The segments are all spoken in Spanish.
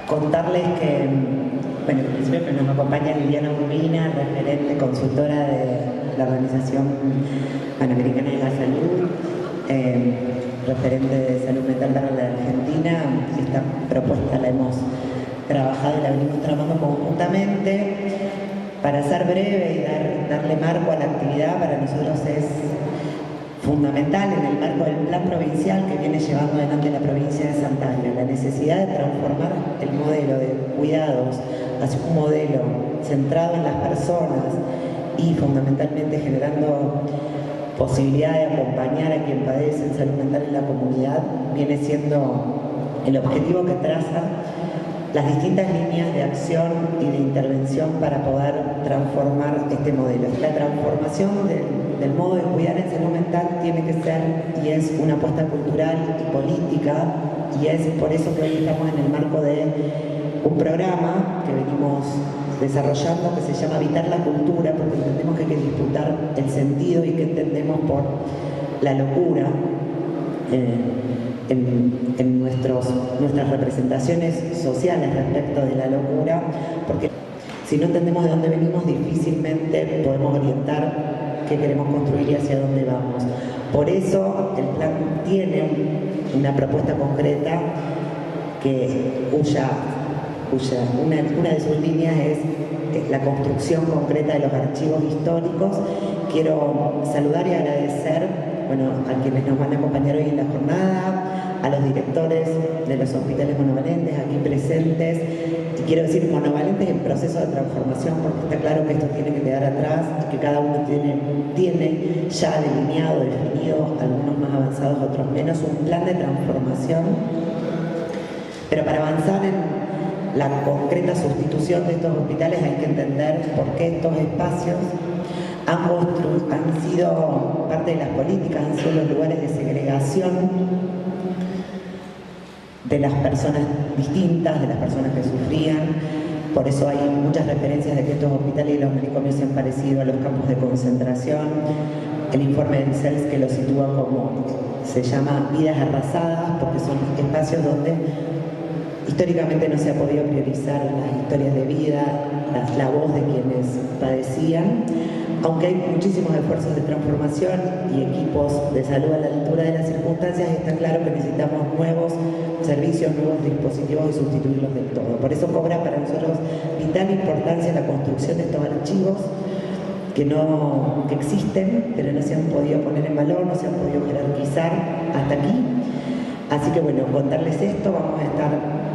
contarles que, bueno, en principio nos acompaña Liliana Urbina, referente consultora de la Organización Panamericana de la Salud, referente de salud mental para la Argentina. Esta propuesta la hemos trabajado y la venimos trabajando conjuntamente. Para ser breve y darle marco a la actividad, para nosotros es fundamental en el marco del plan provincial que viene llevando adelante la provincia de Santa Fe, la necesidad de transformar el modelo de cuidados hacia un modelo centrado en las personas y fundamentalmente generando posibilidad de acompañar a quien padece en salud mental en la comunidad, viene siendo el objetivo que traza las distintas líneas de acción y de intervención para poder transformar este modelo. La transformación del modo de cuidar en salud mental tiene que ser y es una apuesta cultural y política, y es por eso que hoy estamos en el marco de un programa que venimos desarrollando que se llama Habitar la Cultura, porque entendemos que hay que disputar el sentido y que entendemos por la locura en nuestras representaciones sociales respecto de la locura, porque si no entendemos de dónde venimos, difícilmente podemos orientar qué queremos construir y hacia dónde vamos. Por eso el plan tiene una propuesta concreta cuya una de sus líneas es la construcción concreta de los archivos históricos. Quiero saludar y agradecer a quienes nos van a acompañar hoy en la jornada, a los directores de los hospitales monovalentes aquí presentes, y quiero decir monovalentes en proceso de transformación, porque está claro que esto tiene que quedar atrás y que cada uno tiene ya delineado, definido, algunos más avanzados, otros menos, un plan de transformación. Pero para avanzar en la concreta sustitución de estos hospitales hay que entender por qué estos espacios han sido parte de las políticas, han sido los lugares de segregación de las personas distintas, de las personas que sufrían. Por eso hay muchas referencias de que estos hospitales y los manicomios se han parecido a los campos de concentración. El informe del CELS que lo sitúa como, se llama vidas arrasadas, porque son espacios donde históricamente no se ha podido priorizar las historias de vida, la voz de quienes padecían, aunque hay muchísimos esfuerzos de transformación y equipos de salud a la altura de las circunstancias. Está claro que necesitamos nuevos servicios, nuevos dispositivos y sustituirlos del todo. Por eso cobra para nosotros vital importancia la construcción de estos archivos que existen, pero no se han podido poner en valor, no se han podido jerarquizar hasta aquí. Así que contarles esto. Vamos a estar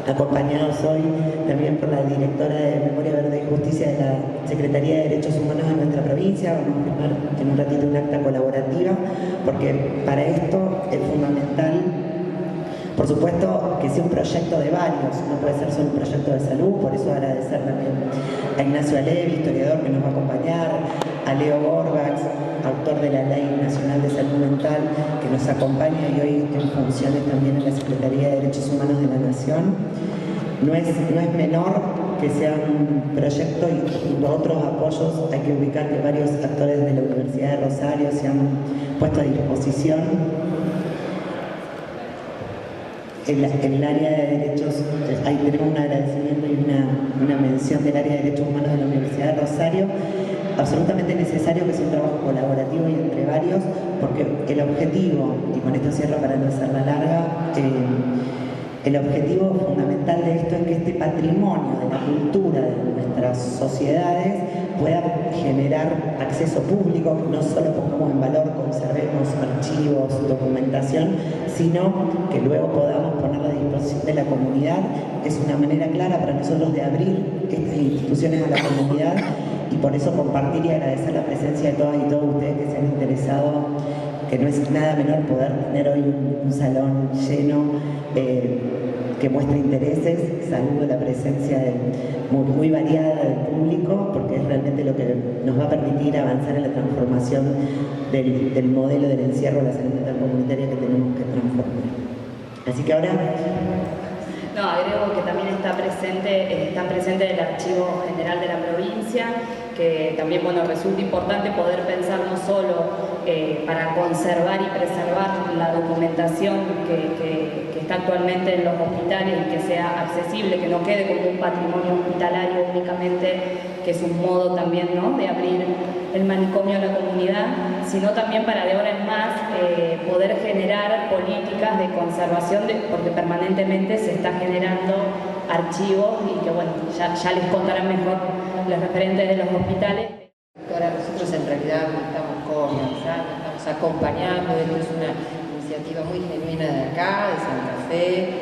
acompañados hoy también por la directora de Memoria Verde y Justicia de la Secretaría de Derechos Humanos de nuestra provincia. Vamos a firmar en un ratito un acta colaborativa, porque para esto es fundamental, por supuesto, que sea un proyecto de varios, no puede ser solo un proyecto de salud. Por eso agradecer también a Ignacio Alevi, historiador que nos va a acompañar, a Leo Borbax, autor de la Ley Nacional de Salud Mental, que nos acompaña y hoy en funciones también en la Secretaría de Derechos Humanos de la Nación. No es menor que sea un proyecto, y junto a otros apoyos hay que ubicar que varios actores de la Universidad de Rosario se han puesto a disposición. En el área de derechos, ahí tenemos un agradecimiento y una mención del área de derechos humanos de la Universidad de Rosario. Absolutamente necesario que sea un trabajo colaborativo y entre varios, porque el objetivo, y con esto cierro para no hacerla larga, el objetivo fundamental de esto es que este patrimonio de la cultura de nuestras sociedades pueda generar acceso público, no solo pongamos en valor, conservemos archivos, documentación, sino que luego podamos ponerla a disposición de la comunidad. Es una manera clara para nosotros de abrir estas instituciones a la comunidad, y por eso compartir y agradecer la presencia de todas y todos ustedes que se han interesado, que no es nada menor poder tener hoy un salón lleno que muestra intereses. Saludo la presencia muy variada del público, porque es realmente lo que nos va a permitir avanzar en la transformación del modelo del encierro de la salud mental comunitaria que tenemos que transformar. Así que ahora... No, agrego que también está presente el Archivo General de la provincia, que también, bueno, resulta importante poder pensar no solo para conservar y preservar la documentación que está actualmente en los hospitales y que sea accesible, que no quede como un patrimonio hospitalario únicamente, que es un modo también, ¿no?, de abrir el manicomio a la comunidad, sino también para de ahora en más poder generar políticas de conservación, porque permanentemente se está generando archivos y que, bueno, ya les contarán mejor los referentes de los hospitales. Ahora nosotros en realidad estamos coordinando, estamos acompañando, esto es una iniciativa muy genuina de acá, de Santa Fe.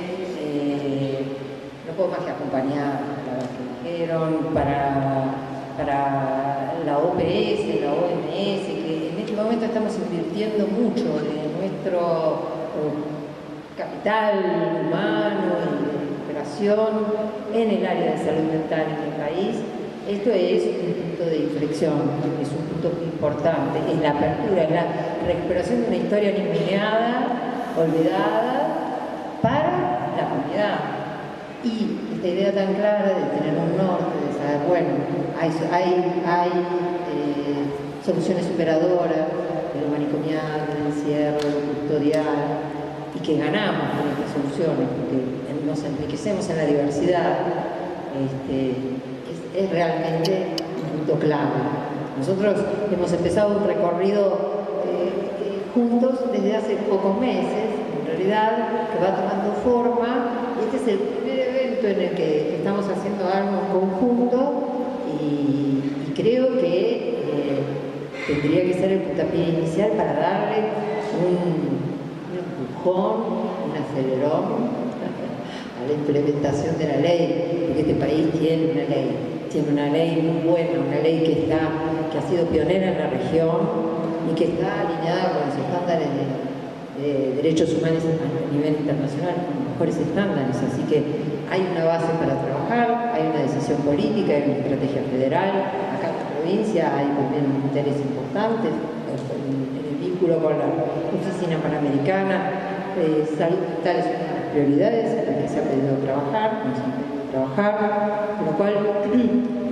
No puedo más que acompañar a lo que dijeron para la OPS, la OMS, que en este momento estamos invirtiendo mucho de nuestro capital humano y de recuperación en el área de salud mental en el país. Esto es un punto de inflexión, es un punto muy importante, es la apertura, es la recuperación de una historia ninguneada, olvidada, para la comunidad. Y esta idea tan clara de tener un norte, de saber, bueno, hay soluciones superadoras de lo manicomial, del encierro, de lo custodial, y que ganamos con estas soluciones, porque nos enriquecemos en la diversidad. Es realmente un punto clave. Nosotros hemos empezado un recorrido juntos desde hace pocos meses, en realidad, que va tomando forma. Este es el primer evento en el que estamos haciendo algo en conjunto y creo que tendría que ser el puntapié inicial para darle un empujón, un acelerón a la implementación de la ley, porque este país tiene una ley muy buena, una ley que ha sido pionera en la región y que está alineada con los estándares de derechos humanos a nivel internacional, con los mejores estándares, así que hay una base para trabajar, hay una decisión política, hay una estrategia federal. Acá en la provincia hay también un interés importante en el vínculo con la Oficina Panamericana. Salud mental es una de las prioridades en las que se ha pedido trabajar, con lo cual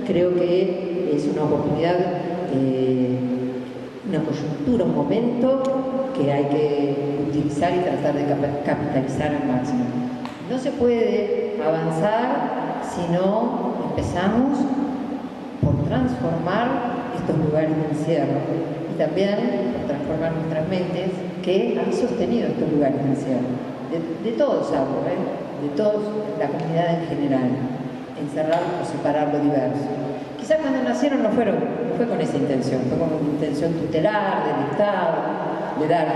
creo que es una oportunidad, una coyuntura, un momento que hay que utilizar y tratar de capitalizar al máximo. No se puede avanzar si no empezamos por transformar estos lugares de encierro y también por transformar nuestras mentes que han sostenido estos lugares de encierro. De todos hablo, de toda la comunidad en general, encerrar o separar lo diverso. Quizás cuando nacieron no fue con esa intención, fue con una intención tutelar del Estado, de dar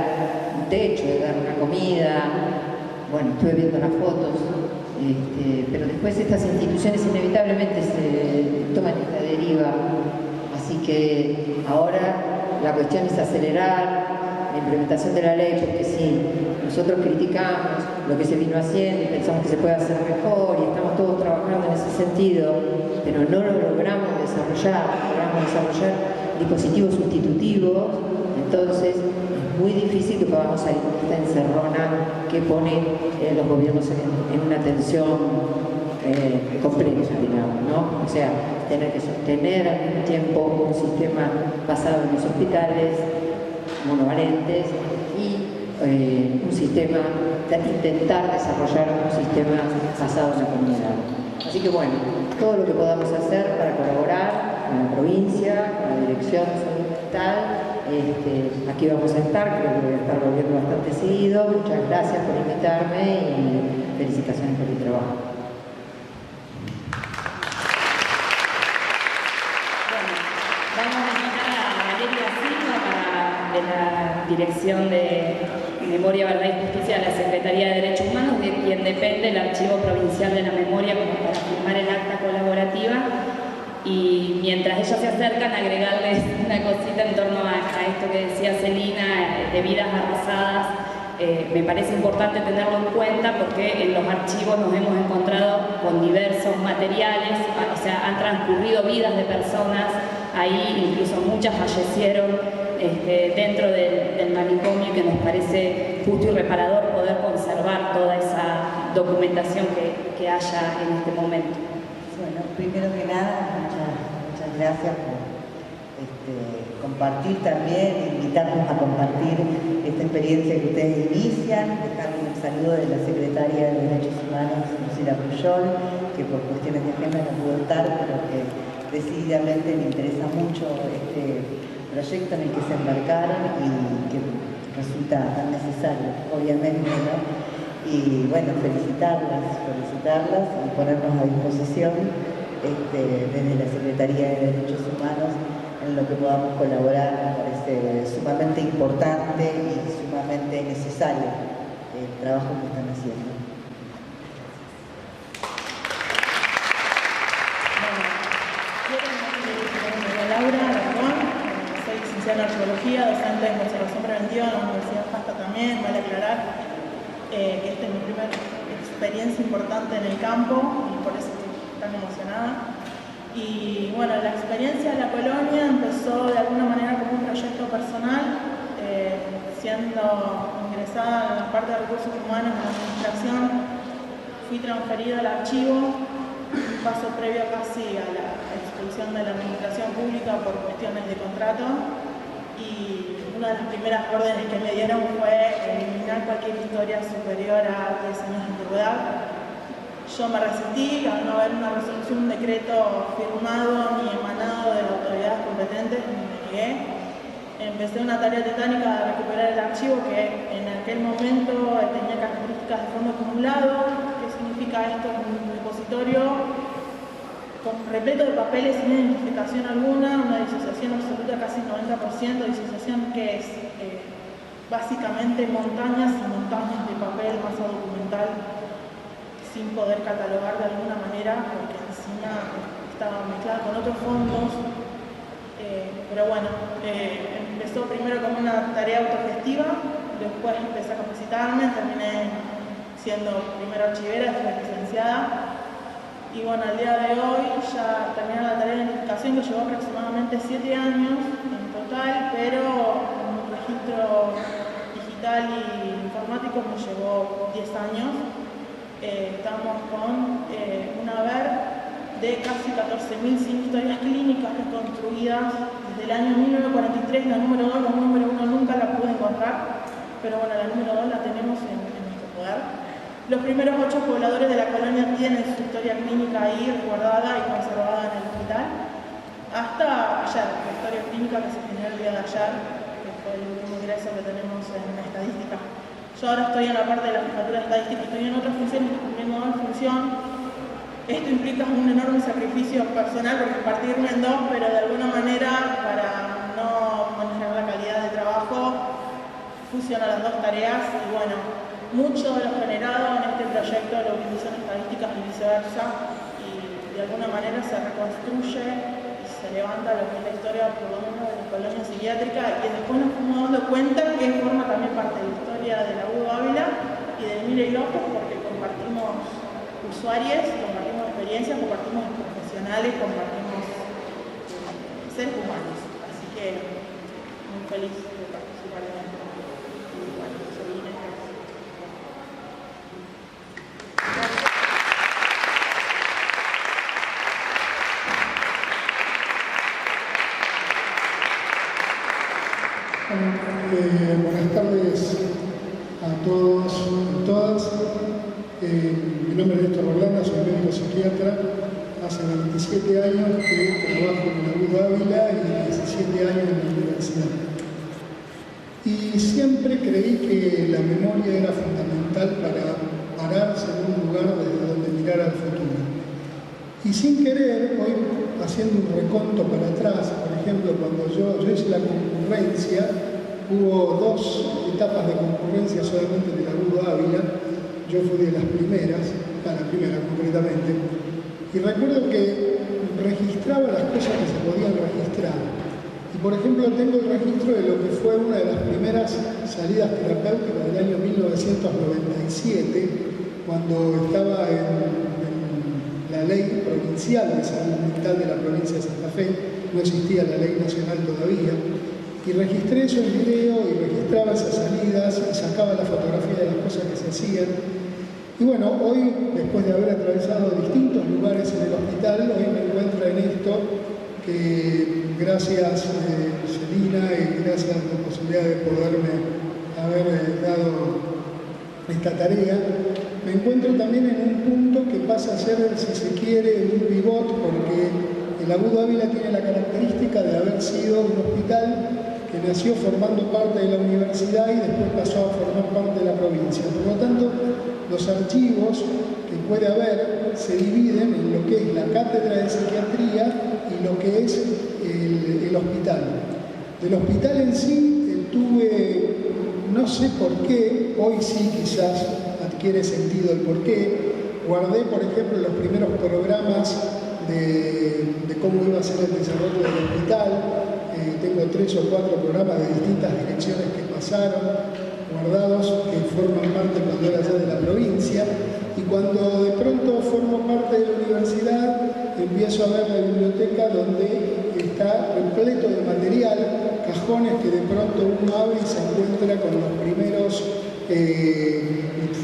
un techo, de dar una comida. Bueno, estuve viendo las fotos, pero después estas instituciones inevitablemente se toman esta deriva, así que ahora la cuestión es acelerar la implementación de la ley, porque si nosotros criticamos lo que se vino haciendo y pensamos que se puede hacer mejor y estamos todos trabajando en ese sentido, pero no lo logramos desarrollar dispositivos sustitutivos, entonces es muy difícil que podamos salir de esta encerrona que pone los gobiernos en una tensión compleja, digamos, ¿no? O sea, tener que sostener al mismo tiempo un sistema basado en los hospitales monovalentes y un sistema, intentar desarrollar un sistema basado en la comunidad. Así que bueno, todo lo que podamos hacer para colaborar con la provincia, con la Dirección de Salud Mental, aquí vamos a estar, creo que voy a estar volviendo bastante seguido. Muchas gracias por invitarme y felicitaciones por el trabajo. De la Dirección de Memoria, Verdad y Justicia de la Secretaría de Derechos Humanos, de quien depende el Archivo Provincial de la Memoria como para firmar el acta colaborativa. Y mientras ellos se acercan, agregarles una cosita en torno a esto que decía Celina, de vidas arrasadas. Me parece importante tenerlo en cuenta porque en los archivos nos hemos encontrado con diversos materiales, o sea, han transcurrido vidas de personas ahí, incluso muchas fallecieron dentro del manicomio, que nos parece justo y reparador poder conservar toda esa documentación que haya en este momento. Bueno, primero que nada, muchas gracias por compartir también, invitarnos a compartir esta experiencia que ustedes inician, dejar un saludo de la Secretaria de Derechos Humanos, Lucila Pujol, que por cuestiones de agenda no pudo estar, pero que decididamente le interesa mucho este proyecto en el que se embarcaron y que resulta tan necesario, obviamente, ¿no? Y bueno, felicitarlas y ponernos a disposición desde la Secretaría de Derechos Humanos en lo que podamos colaborar. Me parece sumamente importante y sumamente necesario el trabajo que están haciendo. Laura Aragón, soy licenciada en Arqueología, docente en Conservación Preventiva en la Universidad FASTA también. Vale aclarar que esta es mi primera experiencia importante en el campo y por eso estoy tan emocionada. Y bueno, la experiencia de la colonia empezó de alguna manera como un proyecto personal, siendo ingresada en la parte de recursos humanos en la administración, fui transferida al archivo, un paso previo casi a la expulsión de la administración pública por cuestiones de contrato, y una de las primeras órdenes que me dieron fue eliminar cualquier historia superior a 10 años de antigüedad. Yo me resistí, al no haber una resolución, un decreto firmado ni emanado de la autoridad competente, me negué. Empecé una tarea titánica de recuperar el archivo que en aquel momento tenía características de fondo acumulado. ¿Qué significa esto? Un depositorio repleto de papeles sin identificación alguna, una disociación absoluta, casi 90%, disociación que es básicamente montañas y montañas de papel, masa documental, sin poder catalogar de alguna manera, porque encima estaba mezclada con otros fondos. Pero bueno, empezó primero como una tarea autogestiva, después empecé a capacitarme, terminé siendo primero archivera, después licenciada. Y bueno, al día de hoy ya terminé la tarea de identificación, que llevó aproximadamente 7 años en total, pero en un registro digital y informático me llevó 10 años. Estamos con un haber de casi 14.100 historias clínicas reconstruidas desde el año 1943. La número 2, la número 1 nunca la pude encontrar, pero bueno, la número 2 la tenemos en nuestro poder. Los primeros 8 pobladores de la colonia tienen su historia clínica ahí resguardada y conservada en el hospital. Hasta ayer, la historia clínica que se generó el día de ayer, que fue el último ingreso que tenemos en estadística. Yo ahora estoy en la parte de la jefatura de estadística, estoy en otra función y cumpliendo una función. Esto implica un enorme sacrificio personal porque partirme en dos, pero de alguna manera, para no manejar la calidad de trabajo, fusiono las dos tareas y bueno, mucho de lo generado en este proyecto lo utilizo en estadísticas y viceversa, y de alguna manera se reconstruye y se levanta lo que es la historia, por lo menos, de la colonia psiquiátrica, y después nos fuimos dando cuenta que forma también parte de la historia de la U Ávila y de Mire y López, porque compartimos usuarios, compartimos experiencias, compartimos profesionales, compartimos seres humanos. Así que muy feliz de participar en esto. Y bueno, soy Inés. Buenas tardes a todos y todas. Mi nombre es Néstor Rolanda, soy médico psiquiatra. Hace 27 años que trabajo en la U Ávila y 17 años en la universidad. Y siempre creí que la memoria era fundamental para pararse en un lugar desde donde mirar al futuro. Y sin querer, hoy haciendo un reconto para atrás, por ejemplo, cuando yo hice la concurrencia, hubo 2 etapas de concurrencia solamente de la U Ávila. Yo fui de las primeras, la primera concretamente, y recuerdo que registraba las cosas que se podían registrar. Y por ejemplo tengo el registro de lo que fue una de las primeras salidas terapéuticas del año 1997, cuando estaba en la ley provincial de salud mental de la provincia de Santa Fe, no existía la ley nacional todavía, y registré eso en video y registraba esas salidas y sacaba la fotografía de las cosas que se hacían. Y bueno, hoy, después de haber atravesado distintos lugares en el hospital, hoy me encuentro en esto, Gracias Celina y gracias a la posibilidad de poderme haber dado esta tarea. Me encuentro también en un punto que pasa a ser, si se quiere, un pivot, porque el Agudo Ávila tiene la característica de haber sido un hospital que nació formando parte de la universidad y después pasó a formar parte de la provincia. Por lo tanto, los archivos que puede haber se dividen en lo que es la cátedra de psiquiatría y lo que es el hospital. Del hospital en sí tuve, no sé por qué, hoy sí quizás adquiere sentido el por qué, guardé por ejemplo los primeros programas de cómo iba a ser el desarrollo del hospital. Tengo 3 o 4 programas de distintas direcciones que pasaron, guardados, que forman parte cuando era ya de la provincia, y cuando de pronto formo parte de la universidad, empiezo a ver la biblioteca donde está repleto de material, cajones que de pronto uno abre y se encuentra con los primeros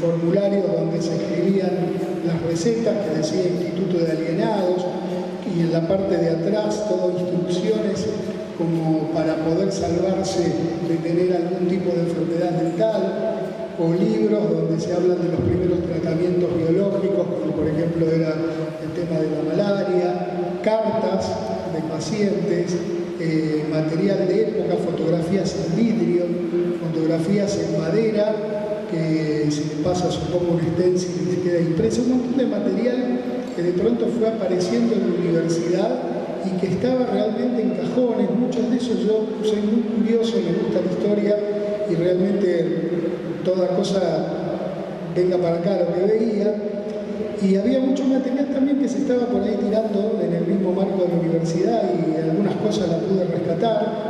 formularios donde se escribían las recetas que decía Instituto de Alienados, y en la parte de atrás todo instrucciones como para poder salvarse de tener algún tipo de enfermedad mental, o libros donde se hablan de los primeros tratamientos biológicos, como por ejemplo era el tema de la malaria, cartas de pacientes, material de época, fotografías en vidrio, fotografías en madera, que si le pasa supongo un stencil y le queda impreso, un montón de material que de pronto fue apareciendo en la universidad y que estaba realmente en cajones. Muchos de esos, yo soy muy curioso, me gusta la historia y realmente toda cosa venga para acá lo que veía, y había mucho material también que se estaba por ahí tirando en el mismo marco de la universidad y algunas cosas las pude rescatar.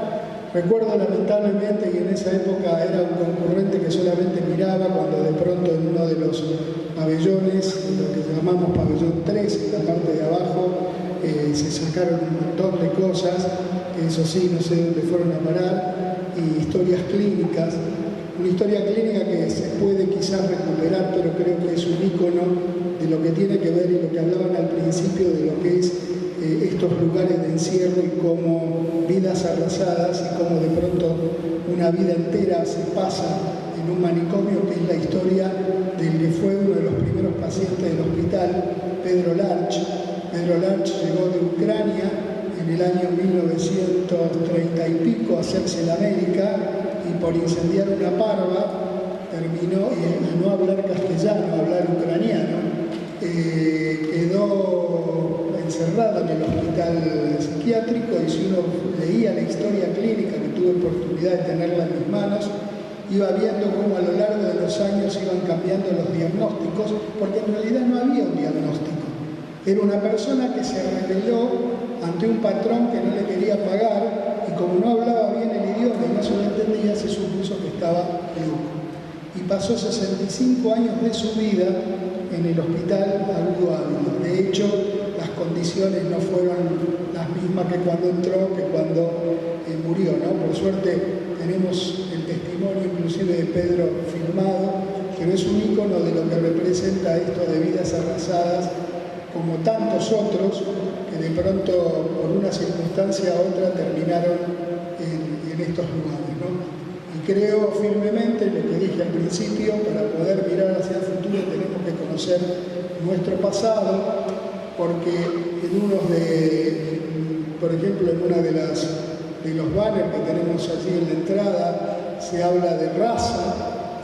Recuerdo lamentablemente, y en esa época era un concurrente que solamente miraba, cuando de pronto en uno de los pabellones, lo que llamamos pabellón 3, en la parte de abajo, se sacaron un montón de cosas, que eso sí, no sé dónde fueron a parar, y historias clínicas. Una historia clínica que se puede quizás recuperar, pero creo que es un ícono de lo que tiene que ver y lo que hablaban al principio de lo que es estos lugares de encierro y cómo vidas arrasadas y cómo de pronto una vida entera se pasa en un manicomio, que es la historia del que fue uno de los primeros pacientes del hospital, Pedro Larch. Pedro Larch llegó de Ucrania en el año 1930 y pico a hacerse en América, y por incendiar una parva terminó, y no hablar castellano, hablar ucraniano, quedó encerrado en el hospital psiquiátrico, y si uno leía la historia clínica, que tuve oportunidad de tenerla en mis manos, iba viendo cómo a lo largo de los años iban cambiando los diagnósticos, porque en realidad no había un diagnóstico. Era una persona que se rebeló ante un patrón que no le quería pagar, y como no hablaba bien el idioma y no se lo entendía, se supuso que estaba loco. Y pasó 65 años de su vida en el hospital Agudo Ávila. De hecho, las condiciones no fueron las mismas que cuando entró, que cuando murió, ¿no? Por suerte tenemos el testimonio inclusive de Pedro firmado, pero es un ícono de lo que representa esto de vidas arrasadas, como tantos otros que de pronto por una circunstancia u otra terminaron en estos lugares, ¿no? Y creo firmemente lo que dije al principio: para poder mirar hacia el futuro tenemos que conocer nuestro pasado, porque por ejemplo, en una de los banners que tenemos allí en la entrada se habla de raza,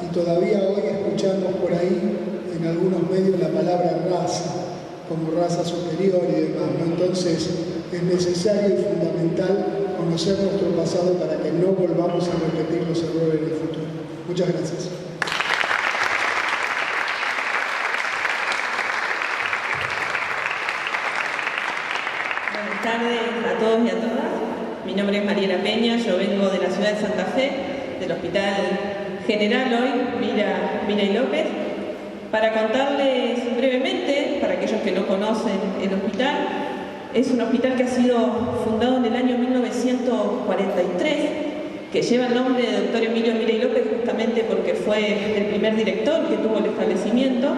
y todavía hoy escuchamos por ahí en algunos medios la palabra raza como raza superior y demás, ¿no? Entonces es necesario y fundamental conocer nuestro pasado para que no volvamos a repetir los errores en el futuro. Muchas gracias. Buenas tardes a todos y a todas. Mi nombre es Mariela Peña, yo vengo de la ciudad de Santa Fe, del Hospital General hoy, Mira y López, para contarles brevemente, para aquellos que no conocen el hospital. Es un hospital que ha sido fundado en el año 1943, que lleva el nombre de Dr. Emilio Mira y López justamente porque fue el primer director que tuvo el establecimiento,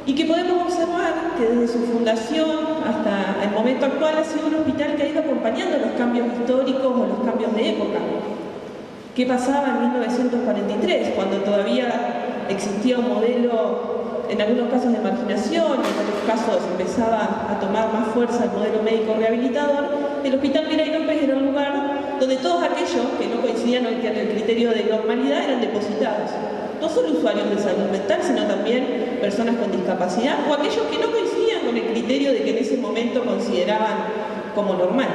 y que podemos observar que desde su fundación hasta el momento actual ha sido un hospital que ha ido acompañando los cambios históricos o los cambios de época. ¿Qué pasaba en 1943, cuando todavía existía un modelo, en algunos casos de marginación, y en otros casos empezaba a tomar más fuerza el modelo médico rehabilitador? El Hospital Miray López era un lugar donde todos aquellos que no coincidían en el criterio de normalidad eran depositados. No solo usuarios de salud mental, sino también personas con discapacidad o aquellos que no coincidían con el criterio de que en ese momento consideraban como normal.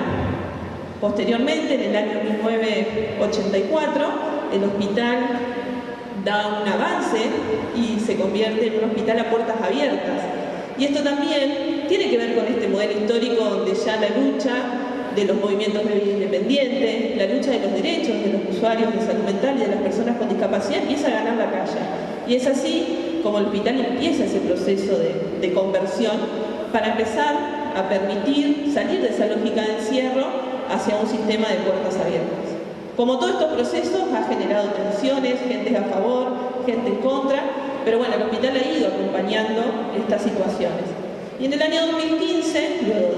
Posteriormente, en el año 1984, el hospital da un avance y se convierte en un hospital a puertas abiertas. Y esto también tiene que ver con este modelo histórico donde ya la lucha de los movimientos de vida independiente, la lucha de los derechos de los usuarios de salud mental y de las personas con discapacidad empieza a ganar la calle. Y es así como el hospital empieza ese proceso de conversión para empezar a permitir salir de esa lógica de encierro hacia un sistema de puertas abiertas. Como todos estos procesos ha generado tensiones, gente a favor, gente en contra, pero bueno, el hospital ha ido acompañando estas situaciones. Y en el año 2015, luego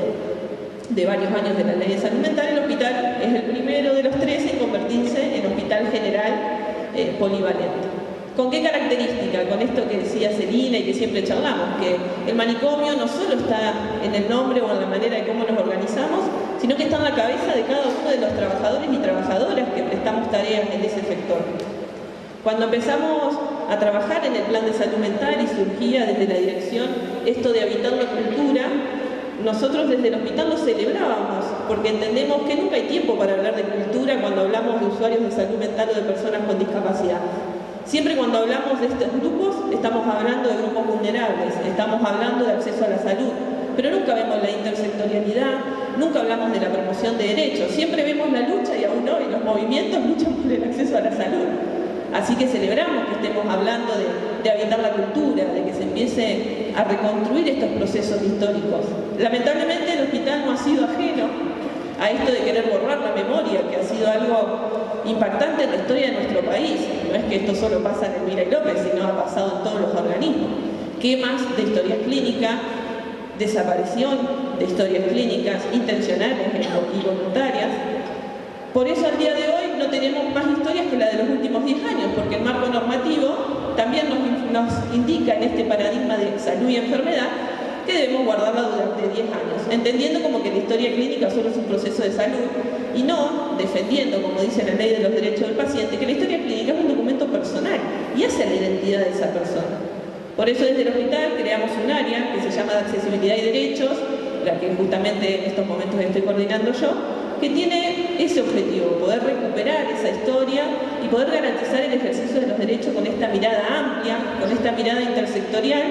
de varios años de la ley de salud mental, el hospital es el primero de los 13 en convertirse en hospital general polivalente. ¿Con qué característica? Con esto que decía Celina y que siempre charlamos, que el manicomio no solo está en el nombre o en la manera de cómo nos organizamos, sino que está en la cabeza de cada uno de los trabajadores y trabajadoras que prestamos tareas en ese sector. Cuando empezamos a trabajar en el plan de salud mental y surgía desde la dirección esto de habitar la cultura, nosotros desde el hospital lo celebrábamos, porque entendemos que nunca hay tiempo para hablar de cultura cuando hablamos de usuarios de salud mental o de personas con discapacidad. Siempre cuando hablamos de estos grupos, estamos hablando de grupos vulnerables, estamos hablando de acceso a la salud, pero nunca vemos la intersectorialidad, nunca hablamos de la promoción de derechos, siempre vemos la lucha y aún hoy los movimientos luchan por el acceso a la salud. Así que celebramos que estemos hablando de habitar la cultura, de que se empiece a reconstruir estos procesos históricos. Lamentablemente el hospital no ha sido ajeno a esto de querer borrar la memoria, que ha sido algo impactante en la historia de nuestro país. No es que esto solo pasa en el Miray López, sino ha pasado en todos los organismos. Quemas de historias clínicas, desaparición de historias clínicas intencionales y voluntarias. Por eso al día de hoy no tenemos más historias que la de los últimos 10 años, porque el marco normativo también nos indica en este paradigma de salud y enfermedad que debemos guardarla durante 10 años, entendiendo como que la historia clínica solo es un proceso de salud y no defendiendo, como dice la ley de los derechos del paciente, que la historia clínica es un documento personal y hace la identidad de esa persona. Por eso desde el hospital creamos un área que se llama de accesibilidad y derechos, la que justamente en estos momentos estoy coordinando yo, que tiene ese objetivo, poder recuperar esa historia y poder garantizar el ejercicio de los derechos con esta mirada amplia, con esta mirada intersectorial,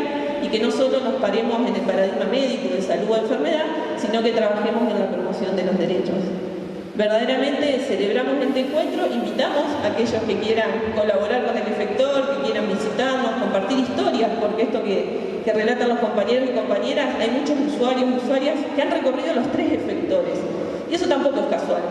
y que no solo nos paremos en el paradigma médico de salud o enfermedad, sino que trabajemos en la promoción de los derechos. Verdaderamente celebramos este encuentro, invitamos a aquellos que quieran colaborar con el efector, que quieran visitarnos, compartir historias, porque esto que relatan los compañeros y compañeras, hay muchos usuarios y usuarias que han recorrido los 3 efectores. Y eso tampoco es casual.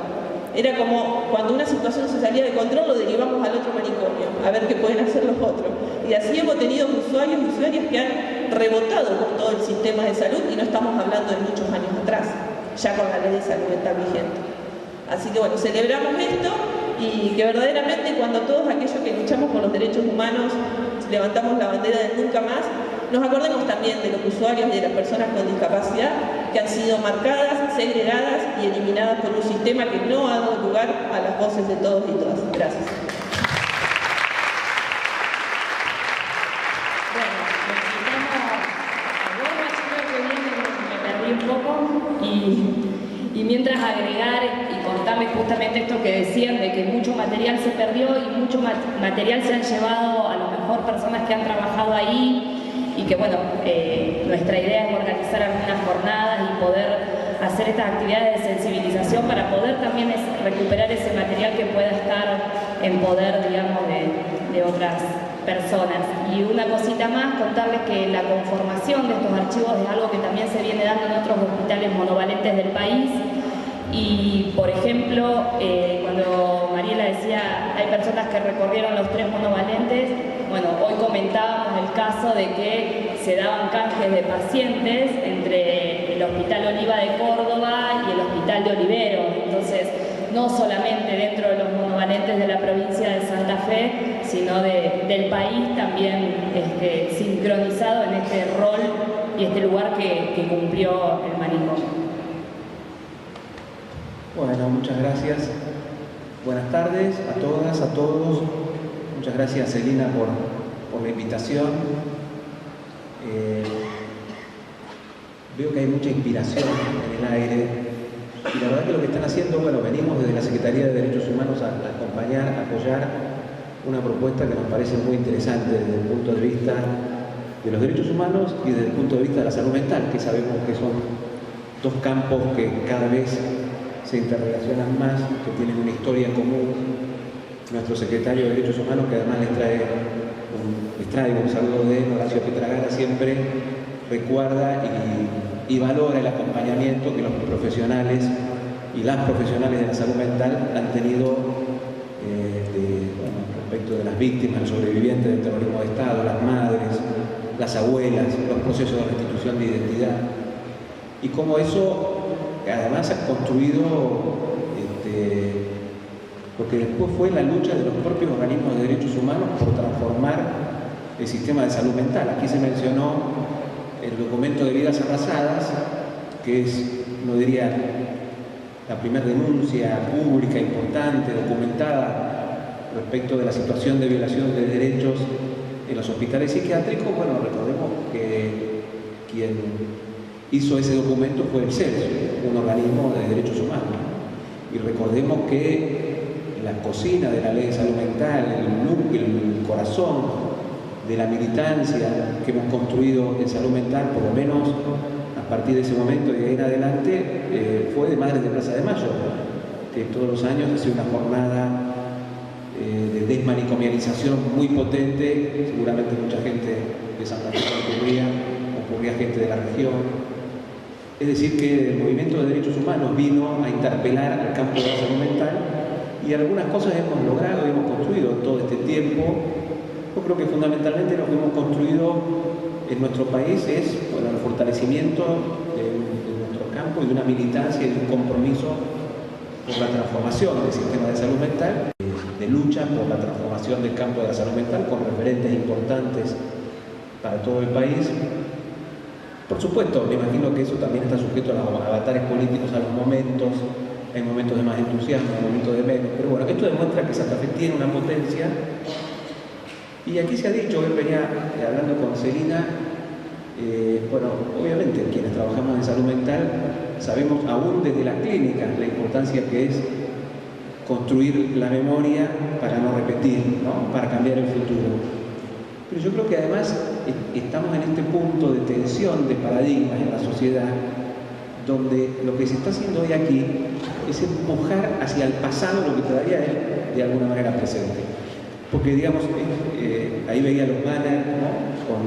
Era como cuando una situación se salía de control, lo derivamos al otro manicomio, a ver qué pueden hacer los otros. Y así hemos tenido usuarios y usuarias que han rebotado con todo el sistema de salud, y no estamos hablando de muchos años atrás, ya con la ley de salud mental vigente. Así que bueno, celebramos esto y que verdaderamente cuando todos aquellos que luchamos por los derechos humanos levantamos la bandera de nunca más, nos acordemos también de los usuarios y de las personas con discapacidad que han sido marcadas, segregadas y eliminadas por un sistema que no ha dado lugar a las voces de todos y todas. Gracias. Y mientras agregar y contarles justamente esto que decían de que mucho material se perdió y mucho material se han llevado a lo mejor personas que han trabajado ahí, y que bueno, nuestra idea es organizar algunas jornadas y poder hacer estas actividades de sensibilización para poder también recuperar ese material que pueda estar en poder, digamos, de otras personas. Y una cosita más, contarles que la conformación de estos archivos es algo que también se viene dando en otros hospitales monovalentes del país, Y, por ejemplo, cuando Mariela decía, hay personas que recorrieron los 3 monovalentes, bueno, hoy comentábamos el caso de que se daban canjes de pacientes entre el Hospital Oliva de Córdoba y el Hospital de Oliveros. Entonces, no solamente dentro de los monovalentes de la provincia de Santa Fe, sino del país también sincronizado en este rol y este lugar que cumplió el manicomio. Bueno, muchas gracias. Buenas tardes a todas, a todos. Muchas gracias, Celina, por la invitación. Veo que hay mucha inspiración en el aire. Y la verdad que lo que están haciendo, bueno, venimos desde la Secretaría de Derechos Humanos a acompañar, a apoyar una propuesta que nos parece muy interesante desde el punto de vista de los derechos humanos y desde el punto de vista de la salud mental, que sabemos que son dos campos que cada vez se interrelacionan más, que tienen una historia en común. Nuestro secretario de Derechos Humanos, que además les traigo un saludo de Horacio Petragara, siempre recuerda y valora el acompañamiento que los profesionales y las profesionales de la salud mental han tenido respecto de las víctimas, los sobrevivientes del terrorismo de Estado, las madres, las abuelas, los procesos de restitución de identidad. Y cómo eso además ha construido lo que después fue la lucha de los propios organismos de derechos humanos por transformar el sistema de salud mental. Aquí se mencionó el documento de vidas arrasadas, que es, no diría, la primera denuncia pública, importante, documentada respecto de la situación de violación de derechos en los hospitales psiquiátricos. Bueno, recordemos que quien hizo ese documento fue el CELS, un organismo de derechos humanos. Y recordemos que la cocina de la ley de salud mental, el corazón de la militancia que hemos construido en salud mental, por lo menos a partir de ese momento y de ahí en adelante, fue de Madres de Plaza de Mayo, que todos los años hace una jornada de desmanicomialización muy potente. Seguramente mucha gente de Santa Fe concurría gente de la región. Es decir, que el movimiento de derechos humanos vino a interpelar al campo de la salud mental y algunas cosas hemos logrado y hemos construido todo este tiempo. Yo creo que fundamentalmente lo que hemos construido en nuestro país es el fortalecimiento de nuestro campo y de una militancia y de un compromiso por la transformación del sistema de salud mental, de lucha por la transformación del campo de la salud mental con referentes importantes para todo el país. Por supuesto, me imagino que eso también está sujeto a los avatares políticos, a los momentos. Hay momentos de más entusiasmo, hay momentos de menos. Pero bueno, esto demuestra que Santa Fe tiene una potencia. Y aquí se ha dicho, hoy venía hablando con Celina, obviamente quienes trabajamos en salud mental sabemos aún desde las clínicas la importancia que es construir la memoria para no repetir, ¿no? Para cambiar el futuro. Pero yo creo que además estamos en este punto de tensión de paradigmas en la sociedad, donde lo que se está haciendo hoy aquí es empujar hacia el pasado lo que todavía es de alguna manera presente. Porque, digamos, ahí veía los banners, ¿no? con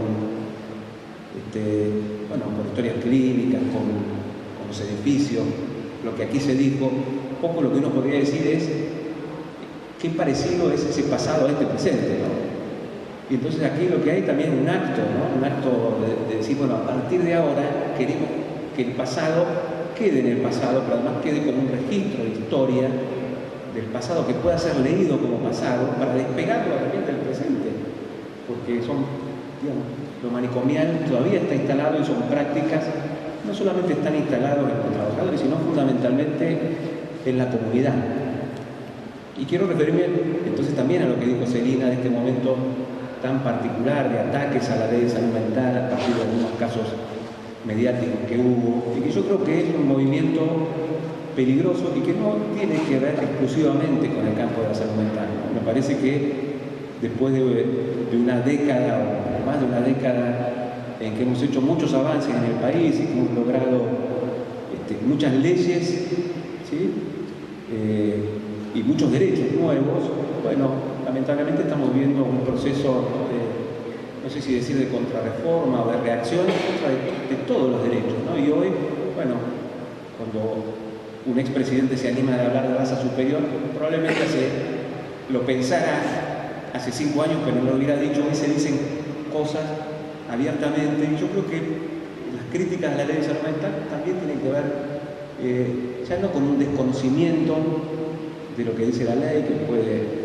historias clínicas, con los edificios. Lo que aquí se dijo, un poco lo que uno podría decir es qué parecido es ese pasado a este presente, ¿no? Y entonces aquí lo que hay también es un acto, ¿no? Un acto de decir, bueno, a partir de ahora queremos que el pasado quede en el pasado, pero además quede como un registro de historia del pasado que pueda ser leído como pasado para despegarlo también del presente, porque lo manicomial todavía está instalado y son prácticas, no solamente están instalados en los trabajadores, sino fundamentalmente en la comunidad. Y quiero referirme entonces también a lo que dijo Celina de este momento tan particular de ataques a la ley de salud mental a partir de algunos casos mediáticos que hubo, y que yo creo que es un movimiento peligroso y que no tiene que ver exclusivamente con el campo de la salud mental, ¿no? Me parece que después de una década o más de una década en que hemos hecho muchos avances en el país y que hemos logrado muchas leyes, ¿sí? Y muchos derechos nuevos, bueno, lamentablemente estamos viviendo un proceso no sé si decir de contrarreforma o de reacción en contra de todos los derechos, ¿no? Y hoy, bueno, cuando un expresidente se anima a hablar de raza superior, probablemente lo pensara hace 5 años, pero no lo hubiera dicho. Hoy se dicen cosas abiertamente, y yo creo que las críticas a la ley de salud mental también tienen que ver ya no con un desconocimiento de lo que dice la ley, que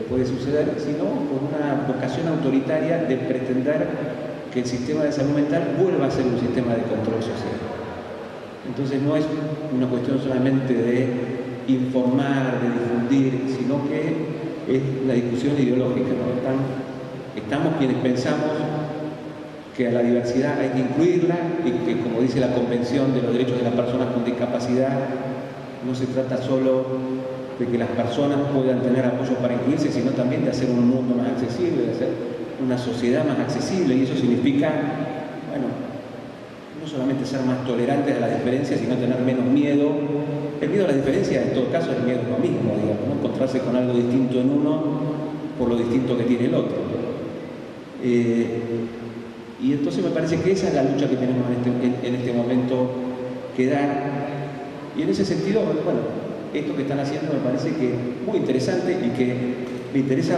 puede suceder, sino con una vocación autoritaria de pretender que el sistema de salud mental vuelva a ser un sistema de control social. Entonces no es una cuestión solamente de informar, de difundir, sino que es una discusión ideológica, ¿no? Estamos quienes pensamos que a la diversidad hay que incluirla y que, como dice la Convención de los Derechos de las Personas con Discapacidad, no se trata solo de que las personas puedan tener apoyo para incluirse, sino también de hacer un mundo más accesible, de hacer una sociedad más accesible, y eso significa, bueno, no solamente ser más tolerantes a las diferencias, sino tener menos miedo. El miedo a la diferencia, en todo caso, es miedo a lo mismo, digamos, ¿no? Encontrarse con algo distinto en uno por lo distinto que tiene el otro. Y entonces me parece que esa es la lucha que tenemos en este momento que dar. Y en ese sentido, bueno, esto que están haciendo me parece que es muy interesante y que me interesa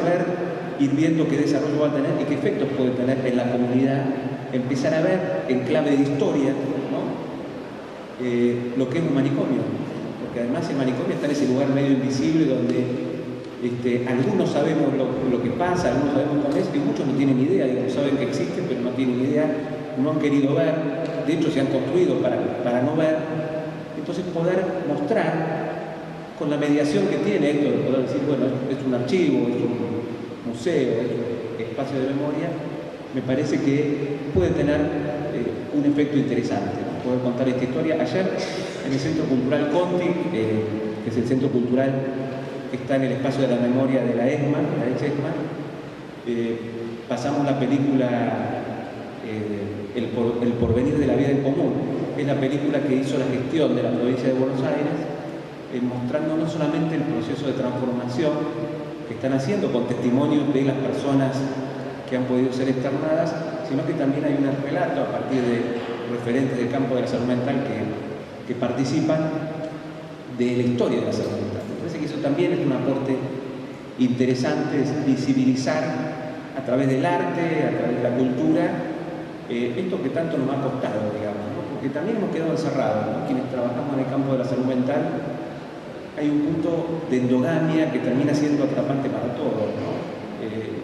ir viendo qué desarrollo va a tener y qué efectos puede tener en la comunidad, empezar a ver en clave de historia, ¿no? Lo que es un manicomio, porque además el manicomio está en ese lugar medio invisible donde algunos sabemos lo que pasa, algunos sabemos cómo es, y muchos no tienen idea, digamos, saben que existe, pero no tienen idea, no han querido ver, de hecho se han construido para no ver. Entonces poder mostrar con la mediación que tiene esto, de poder decir, bueno, es un archivo, es un museo, es un espacio de memoria, me parece que puede tener un efecto interesante, ¿no? Poder contar esta historia. Ayer en el Centro Cultural Conti, que es el centro cultural que está en el espacio de la memoria de la ESMA, la ex-ESMA, pasamos la película El porvenir de la vida en común. Es la película que hizo la gestión de la provincia de Buenos Aires, mostrando no solamente el proceso de transformación que están haciendo con testimonios de las personas que han podido ser externadas, sino que también hay un relato a partir de referentes del campo de la salud mental que participan de la historia de la salud mental. Me parece que eso también es un aporte interesante, es visibilizar a través del arte, a través de la cultura, esto que tanto nos ha costado, digamos, ¿no? Porque también hemos quedado encerrados, ¿no? Quienes trabajamos en el campo de la salud mental, hay un punto de endogamia que termina siendo atrapante para todos, ¿no?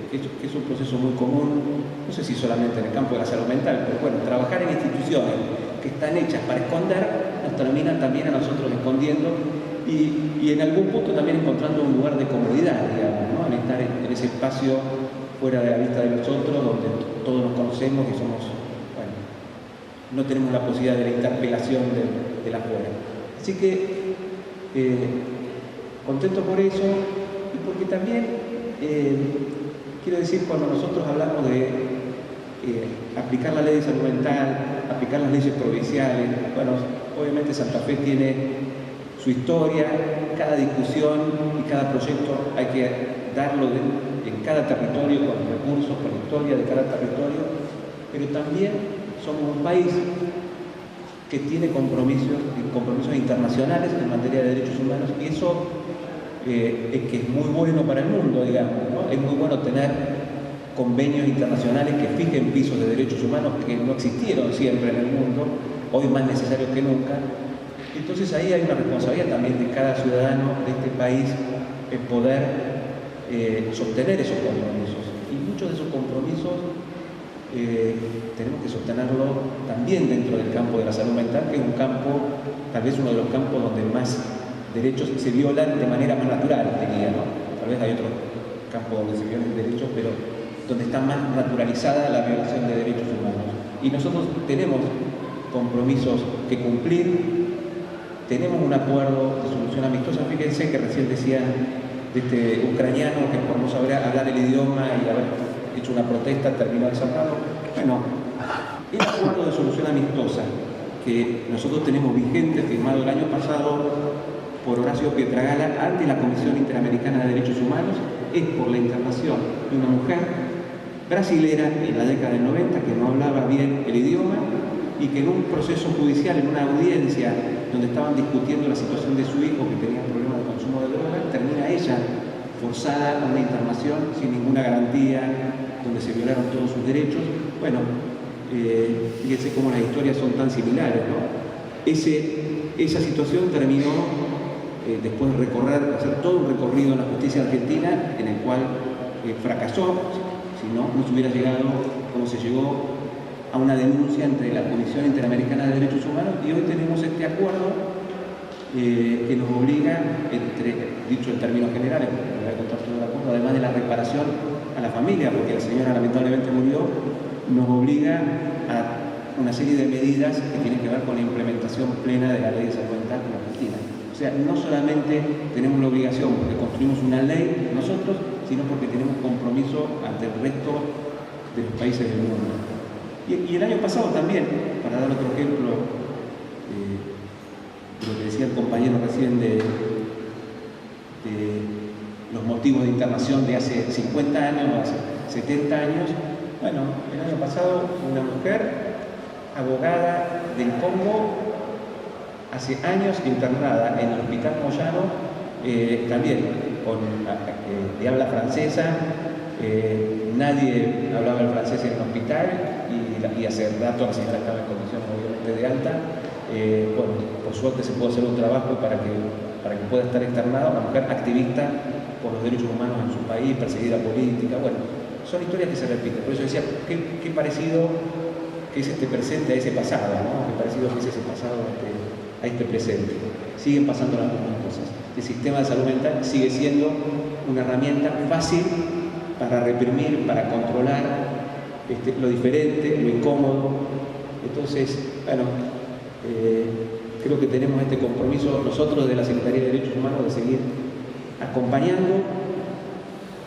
Que es un proceso muy común, no sé si solamente en el campo de la salud mental, pero bueno, trabajar en instituciones que están hechas para esconder, nos terminan también a nosotros escondiendo y en algún punto también encontrando un lugar de comodidad, digamos, ¿no? En estar en ese espacio fuera de la vista de los otros, donde todos nos conocemos y somos, bueno, no tenemos la posibilidad de la interpelación de la afuera. Así que contento por eso y porque también quiero decir, cuando nosotros hablamos de aplicar la ley de salud mental, aplicar las leyes provinciales, bueno, obviamente Santa Fe tiene su historia, cada discusión y cada proyecto hay que darlo en cada territorio, con los recursos, con la historia de cada territorio, pero también somos un país que tiene compromisos internacionales en materia de derechos humanos, y eso es que es muy bueno para el mundo, digamos, ¿no? Es muy bueno tener convenios internacionales que fijen pisos de derechos humanos que no existieron siempre en el mundo, hoy más necesarios que nunca. Entonces ahí hay una responsabilidad también de cada ciudadano de este país en poder sostener esos compromisos. Y muchos de esos compromisos tenemos que sostenerlo también dentro del campo de la salud mental, que es un campo, tal vez uno de los campos donde más derechos se violan de manera más natural, diría, ¿no? Tal vez hay otros campos donde se violan derechos, pero donde está más naturalizada la violación de derechos humanos. Y nosotros tenemos compromisos que cumplir, tenemos un acuerdo de solución amistosa. Fíjense que recién decían de este ucraniano que por no saber hablar el idioma y haber hecho una protesta terminó encerrado. Bueno, el acuerdo de solución amistosa que nosotros tenemos vigente, firmado el año pasado por Horacio Pietragala ante la Comisión Interamericana de Derechos Humanos, es por la internación de una mujer brasilera en la década del 90 que no hablaba bien el idioma y que en un proceso judicial, en una audiencia donde estaban discutiendo la situación de su hijo que tenía problemas de consumo de drogas, termina ella forzada a una internación sin ninguna garantía, donde se violaron todos sus derechos. Bueno, fíjense cómo las historias son tan similares, ¿no? Esa situación terminó después de hacer todo un recorrido en la justicia argentina, en el cual fracasó, si no se hubiera llegado como se llegó a una denuncia entre la Comisión Interamericana de Derechos Humanos, y hoy tenemos este acuerdo que nos obliga, dicho en términos generales, me voy a contar todo el acuerdo, además de la reparación a la familia, porque la señora lamentablemente murió, nos obliga a una serie de medidas que tienen que ver con la implementación plena de la ley de salud mental en Argentina. O sea, no solamente tenemos la obligación porque construimos una ley nosotros, sino porque tenemos compromiso ante el resto de los países del mundo. Y el año pasado también, para dar otro ejemplo de lo que decía el compañero recién de los motivos de internación de hace 50 años o hace 70 años, bueno, el año pasado una mujer abogada del Congo, hace años internada en el Hospital Moyano, también de habla francesa, nadie hablaba el francés en el hospital y hace rato la señora estaba en condiciones obviamente de alta. Bueno, por suerte se pudo hacer un trabajo para que pueda estar internada, una mujer activista por los derechos humanos en su país, perseguida política. Bueno, son historias que se repiten. Por eso decía, qué parecido que es este presente a ese pasado, ¿no? Qué parecido que es ese pasado a este presente. Siguen pasando las mismas cosas. El sistema de salud mental sigue siendo una herramienta fácil para reprimir, para controlar lo diferente, lo incómodo. Entonces, bueno, creo que tenemos este compromiso nosotros de la Secretaría de Derechos Humanos de seguir acompañando,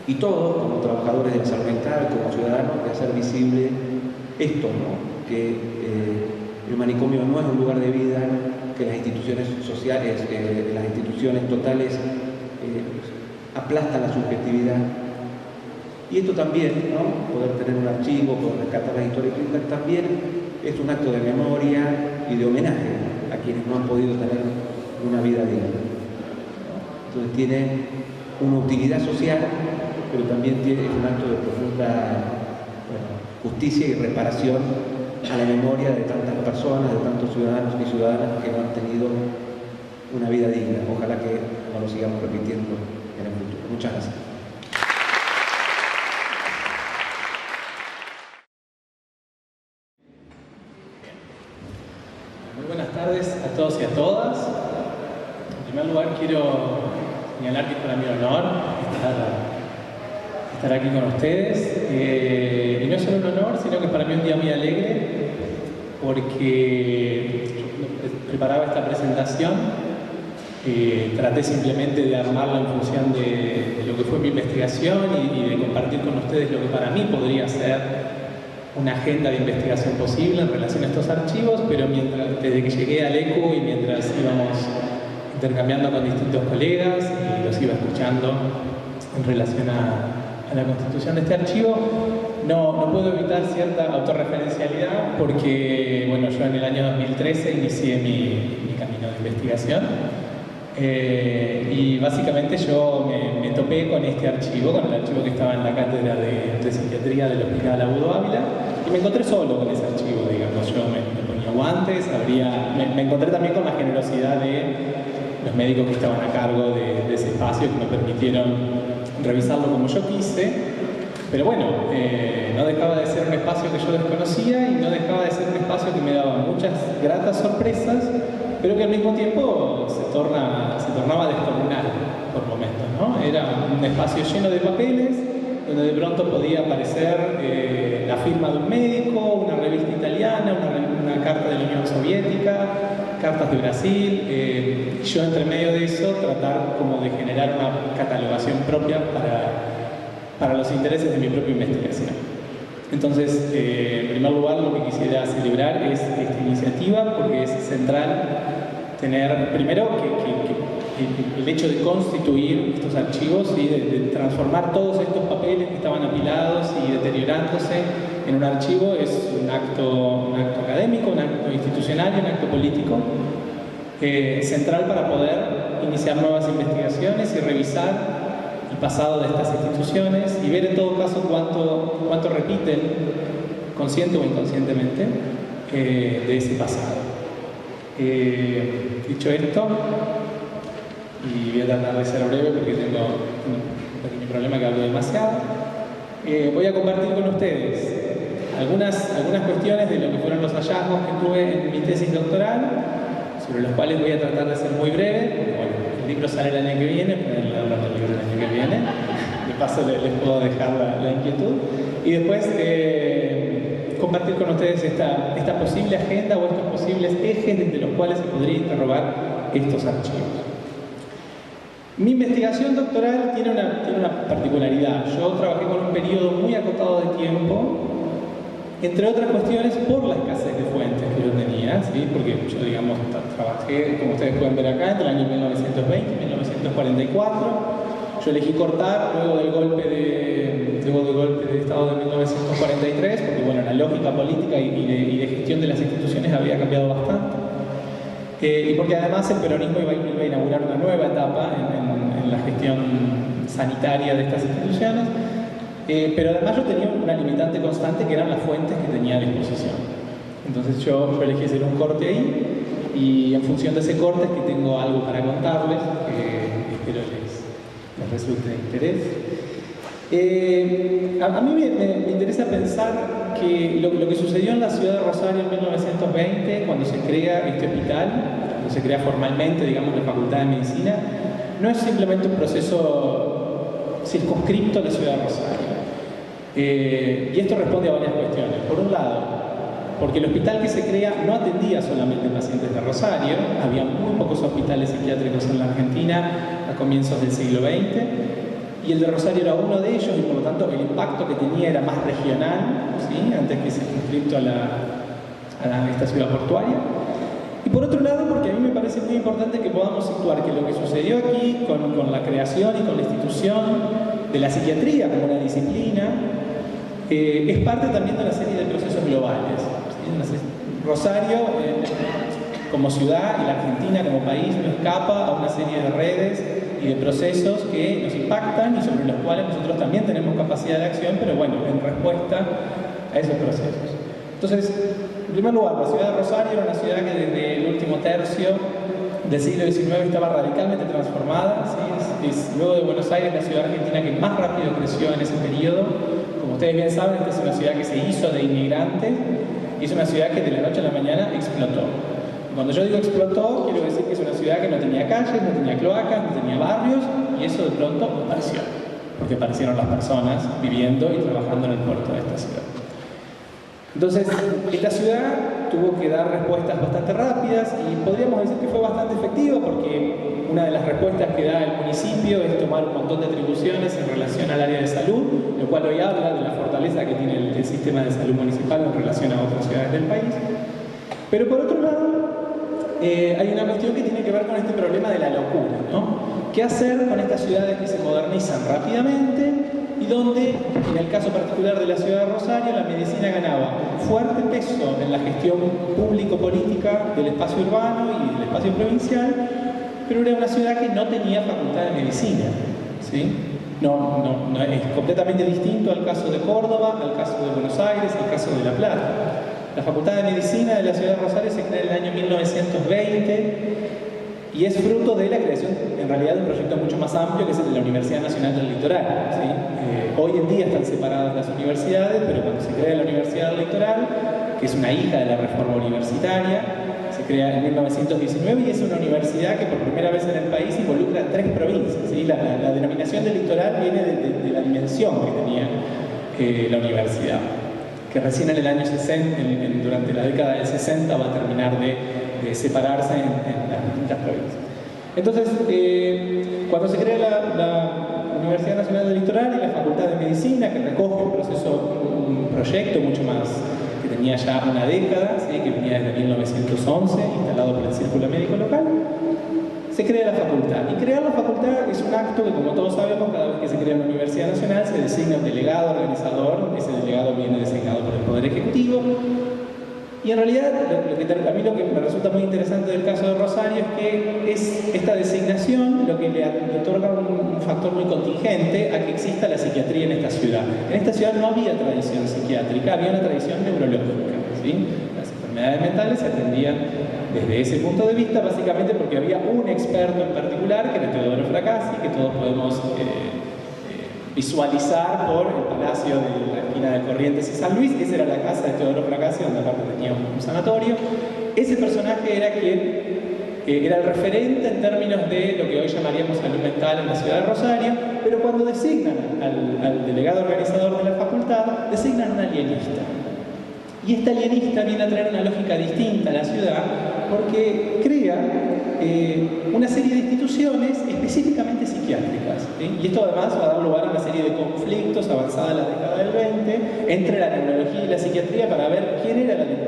y todos como trabajadores de la salud mental, como ciudadanos, de hacer visible esto, ¿no? Que el manicomio no es un lugar de vida, que las instituciones sociales, las instituciones totales aplastan la subjetividad. Y esto también, ¿no? Poder tener un archivo, poder rescatar las historias clínicas, también es un acto de memoria y de homenaje a quienes no han podido tener una vida digna, ¿no? Entonces tiene una utilidad social, pero también es un acto de profunda justicia y reparación a la memoria de tantas personas, de tantos ciudadanos y ciudadanas que no han tenido una vida digna. Ojalá que no lo sigamos repitiendo en el futuro. Muchas gracias. Muy buenas tardes a todos y a todas. En primer lugar quiero señalar que es para mí un honor estar aquí con ustedes. Y no es solo un honor, sino que es para mí un día muy alegre, porque yo preparaba esta presentación, traté simplemente de armarla en función de lo que fue mi investigación y de compartir con ustedes lo que para mí podría ser una agenda de investigación posible en relación a estos archivos, pero desde que llegué al ECU y mientras íbamos intercambiando con distintos colegas y los iba escuchando en relación a la constitución de este archivo, no puedo evitar cierta autorreferencialidad porque, bueno, yo en el año 2013 inicié mi camino de investigación y básicamente yo me topé con este archivo, con el archivo que estaba en la cátedra de psiquiatría del Hospital Agudo Ávila, y me encontré solo con ese archivo, digamos. Yo me ponía guantes, me encontré también con la generosidad de los médicos que estaban a cargo de ese espacio, que me permitieron revisarlo como yo quise, pero bueno, no dejaba de ser un espacio que yo desconocía y no dejaba de ser un espacio que me daba muchas gratas sorpresas, pero que al mismo tiempo se tornaba descomunal por momentos, ¿no? Era un espacio lleno de papeles, donde de pronto podía aparecer la firma de un médico, una revista italiana, una carta de la Unión Soviética, cartas de Brasil, yo entre medio de eso tratar como de generar una catalogación propia para los intereses de mi propia investigación. Entonces, en primer lugar, lo que quisiera celebrar es esta iniciativa, porque es central tener, primero, que el hecho de constituir estos archivos y de transformar todos estos papeles que estaban apilados y deteriorándose en un archivo es un acto académico, un acto institucional y un acto político central para poder iniciar nuevas investigaciones y revisar el pasado de estas instituciones y ver en todo caso cuánto repiten, consciente o inconscientemente, de ese pasado. Dicho esto, y voy a tratar de ser breve porque tengo un pequeño problema que hablo demasiado, voy a compartir con ustedes algunas cuestiones de lo que fueron los hallazgos que tuve en mi tesis doctoral, sobre los cuales voy a tratar de ser muy breve, porque bueno, el libro sale el año que viene, pueden hablar del libro el año que viene, de paso les puedo dejar la inquietud, y después compartir con ustedes esta posible agenda o estos posibles ejes desde los cuales se podría interrogar estos archivos. Mi investigación doctoral tiene una particularidad. Yo trabajé con un periodo muy acotado de tiempo, entre otras cuestiones por la escasez de fuentes que yo tenía, ¿sí? Porque yo, digamos, trabajé, como ustedes pueden ver acá, entre el año 1920 y 1944. Yo elegí cortar luego del golpe de Estado de 1943, porque bueno, la lógica política y de gestión de las instituciones había cambiado bastante. Y porque además el peronismo iba a inaugurar una nueva etapa en la gestión sanitaria de estas instituciones, pero además yo tenía una limitante constante que eran las fuentes que tenía a disposición. Entonces yo elegí hacer un corte ahí, y en función de ese corte es que tengo algo para contarles, que espero les resulte de interés. A mí me interesa pensar que lo que sucedió en la ciudad de Rosario en 1920, cuando se crea este hospital, cuando se crea formalmente, digamos, la Facultad de Medicina, no es simplemente un proceso circunscripto a la ciudad de Rosario. Y esto responde a varias cuestiones. Por un lado, porque el hospital que se crea no atendía solamente pacientes de Rosario, había muy pocos hospitales psiquiátricos en la Argentina a comienzos del siglo XX, y el de Rosario era uno de ellos, y por lo tanto el impacto que tenía era más regional, ¿sí? Antes que circunscripto a esta ciudad portuaria. Y por otro lado, porque a mí me parece muy importante que podamos situar que lo que sucedió aquí con la creación y con la institución de la psiquiatría como una disciplina es parte también de una serie de procesos globales, ¿sí? Rosario como ciudad y la Argentina como país no escapa a una serie de redes y de procesos que nos impactan y sobre los cuales nosotros también tenemos capacidad de acción, pero bueno, en respuesta a esos procesos. Entonces, en primer lugar, la ciudad de Rosario era una ciudad que desde el último tercio del siglo XIX estaba radicalmente transformada, ¿sí? Es luego de Buenos Aires la ciudad argentina que más rápido creció en ese periodo. Como ustedes bien saben, esta es una ciudad que se hizo de inmigrantes y es una ciudad que de la noche a la mañana explotó. Cuando yo digo explotó, quiero decir que es una ciudad que no tenía calles, no tenía cloacas, no tenía barrios, y eso de pronto apareció, porque aparecieron las personas viviendo y trabajando en el puerto de esta ciudad. Entonces, esta ciudad tuvo que dar respuestas bastante rápidas y podríamos decir que fue bastante efectiva porque una de las respuestas que da el municipio es tomar un montón de atribuciones en relación al área de salud, lo cual hoy habla de la fortaleza que tiene el sistema de salud municipal en relación a otras ciudades del país. Pero por otro lado, hay una cuestión que tiene que ver con este problema de la locura, ¿no? ¿Qué hacer con estas ciudades que se modernizan rápidamente y donde, en el caso particular de la ciudad de Rosario, la medicina ganaba un fuerte peso en la gestión público-política del espacio urbano y del espacio provincial, pero era una ciudad que no tenía facultad de medicina, ¿sí? No, es completamente distinto al caso de Córdoba, al caso de Buenos Aires, al caso de La Plata. La Facultad de Medicina de la ciudad de Rosario se crea en el año 1920 y es fruto de la creación, en realidad, de un proyecto mucho más amplio que es el de la Universidad Nacional del Litoral, ¿sí? Hoy en día están separadas las universidades, pero cuando se crea la Universidad del Litoral, que es una hija de la reforma universitaria, se crea en 1919 y es una universidad que por primera vez en el país involucra 3 provincias, ¿sí? La denominación del litoral viene de la dimensión que tenía la universidad, que recién en el año 60, durante la década del 60, va a terminar de separarse en las distintas provincias. Entonces, cuando se crea la Universidad Nacional del Litoral y la Facultad de Medicina, que recoge un proyecto mucho más, que tenía ya una década, ¿sí? Que venía desde 1911, instalado por el Círculo Médico Local, se crea la facultad. Y crear la facultad es un acto que, como todos sabemos, cada vez que se crea una universidad nacional se designa un delegado organizador. Ese delegado viene designado por el Poder Ejecutivo. Y en realidad, a mí lo que me resulta muy interesante del caso de Rosario es que es esta designación lo que le otorga un factor muy contingente a que exista la psiquiatría en esta ciudad. En esta ciudad no había tradición psiquiátrica, había una tradición neurológica, ¿sí? Las enfermedades mentales se atendían desde ese punto de vista, básicamente porque había un experto en particular, que era Teodoro Fracassi, que todos podemos visualizar por el palacio de la esquina de Corrientes y San Luis. Esa era la casa de Teodoro Fracassi, donde aparte tenía un sanatorio. Ese personaje era quien era el referente en términos de lo que hoy llamaríamos salud mental en la ciudad de Rosario, pero cuando designan al delegado organizador de la facultad, designan un alienista. Y este alienista viene a traer una lógica distinta a la ciudad porque crea una serie de instituciones específicamente psiquiátricas, ¿sí? Y esto además va a dar lugar a una serie de conflictos avanzada en la década del 20 entre la neurología y la psiquiatría para ver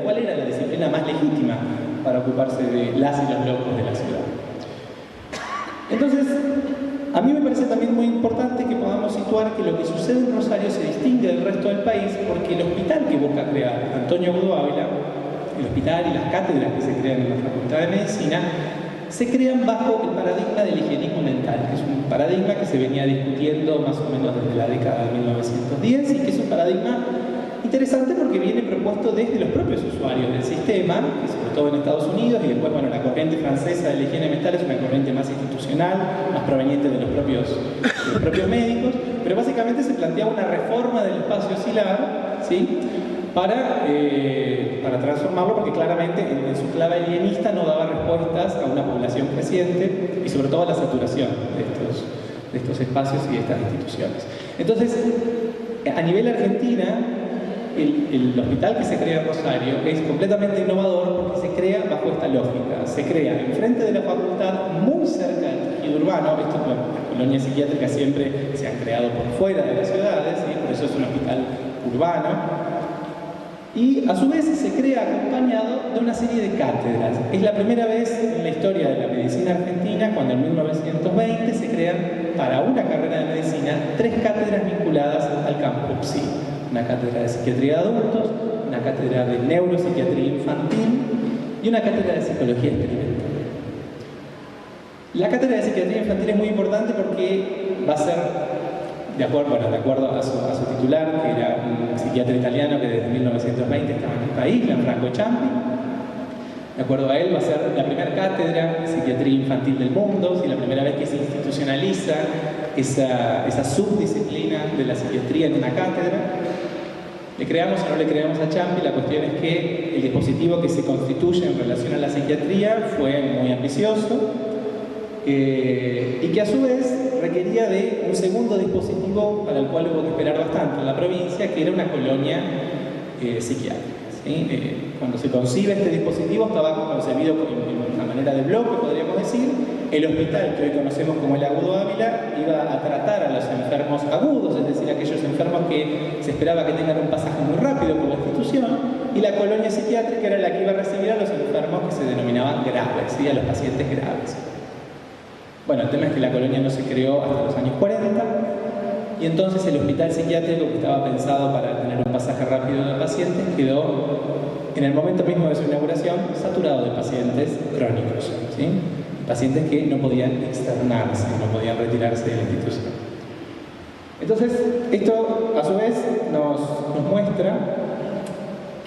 cuál era la disciplina más legítima para ocuparse de las y los locos de la ciudad. Entonces, a mí me parece también muy importante que podamos situar que lo que sucede en Rosario se distingue del resto del país porque el hospital que busca crear Antonio Agudo Ávila, el hospital y las cátedras que se crean en la Facultad de Medicina, se crean bajo el paradigma del higienismo mental, que es un paradigma que se venía discutiendo más o menos desde la década de 1910 y que es un paradigma interesante porque viene propuesto desde los propios usuarios del sistema, que sobre todo en Estados Unidos, y después, bueno, la corriente francesa de la higiene mental es una corriente más institucional, más proveniente de los propios médicos, pero básicamente se plantea una reforma del espacio oscilar, ¿sí? para transformarlo, porque claramente en su clave alienista no daba respuestas a una población creciente y sobre todo a la saturación de estos espacios y de estas instituciones. Entonces, a nivel Argentina, el hospital que se crea en Rosario es completamente innovador porque se crea bajo esta lógica. Se crea enfrente de la facultad, muy cerca del tejido urbano. Las colonias psiquiátricas siempre se han creado por fuera de las ciudades, ¿sí? Por eso es un hospital urbano. Y a su vez se crea acompañado de una serie de cátedras. Es la primera vez en la historia de la medicina argentina cuando en 1920 se crean para una carrera de medicina 3 cátedras vinculadas al campo psi. Una cátedra de psiquiatría de adultos, una cátedra de neuropsiquiatría infantil y una cátedra de psicología experimental. La cátedra de psiquiatría infantil es muy importante porque va a ser, de acuerdo a su titular, que era un psiquiatra italiano que desde 1920 estaba en el país, Gianfranco Ciampi. De acuerdo a él, va a ser la primera cátedra de psiquiatría infantil del mundo, y la primera vez que se institucionaliza esa subdisciplina de la psiquiatría en una cátedra. Le creamos o no le creamos a Ciampi, la cuestión es que el dispositivo que se constituye en relación a la psiquiatría fue muy ambicioso y que a su vez requería de un segundo dispositivo para el cual hubo que esperar bastante en la provincia, que era una colonia psiquiátrica. ¿Sí? Cuando se concibe este dispositivo estaba concebido en una manera de bloque, podríamos decir. El hospital que hoy conocemos como el Agudo Ávila iba a tratar a los enfermos agudos, es decir, aquellos enfermos que se esperaba que tengan un pasaje muy rápido por la institución, y la colonia psiquiátrica era la que iba a recibir a los enfermos que se denominaban graves, ¿sí? A los pacientes graves. Bueno, el tema es que la colonia no se creó hasta los años 40, y entonces el hospital psiquiátrico, que estaba pensado para tener un pasaje rápido de pacientes, quedó en el momento mismo de su inauguración saturado de pacientes crónicos, ¿sí? Pacientes que no podían externarse, no podían retirarse de la institución. Entonces, esto a su vez nos muestra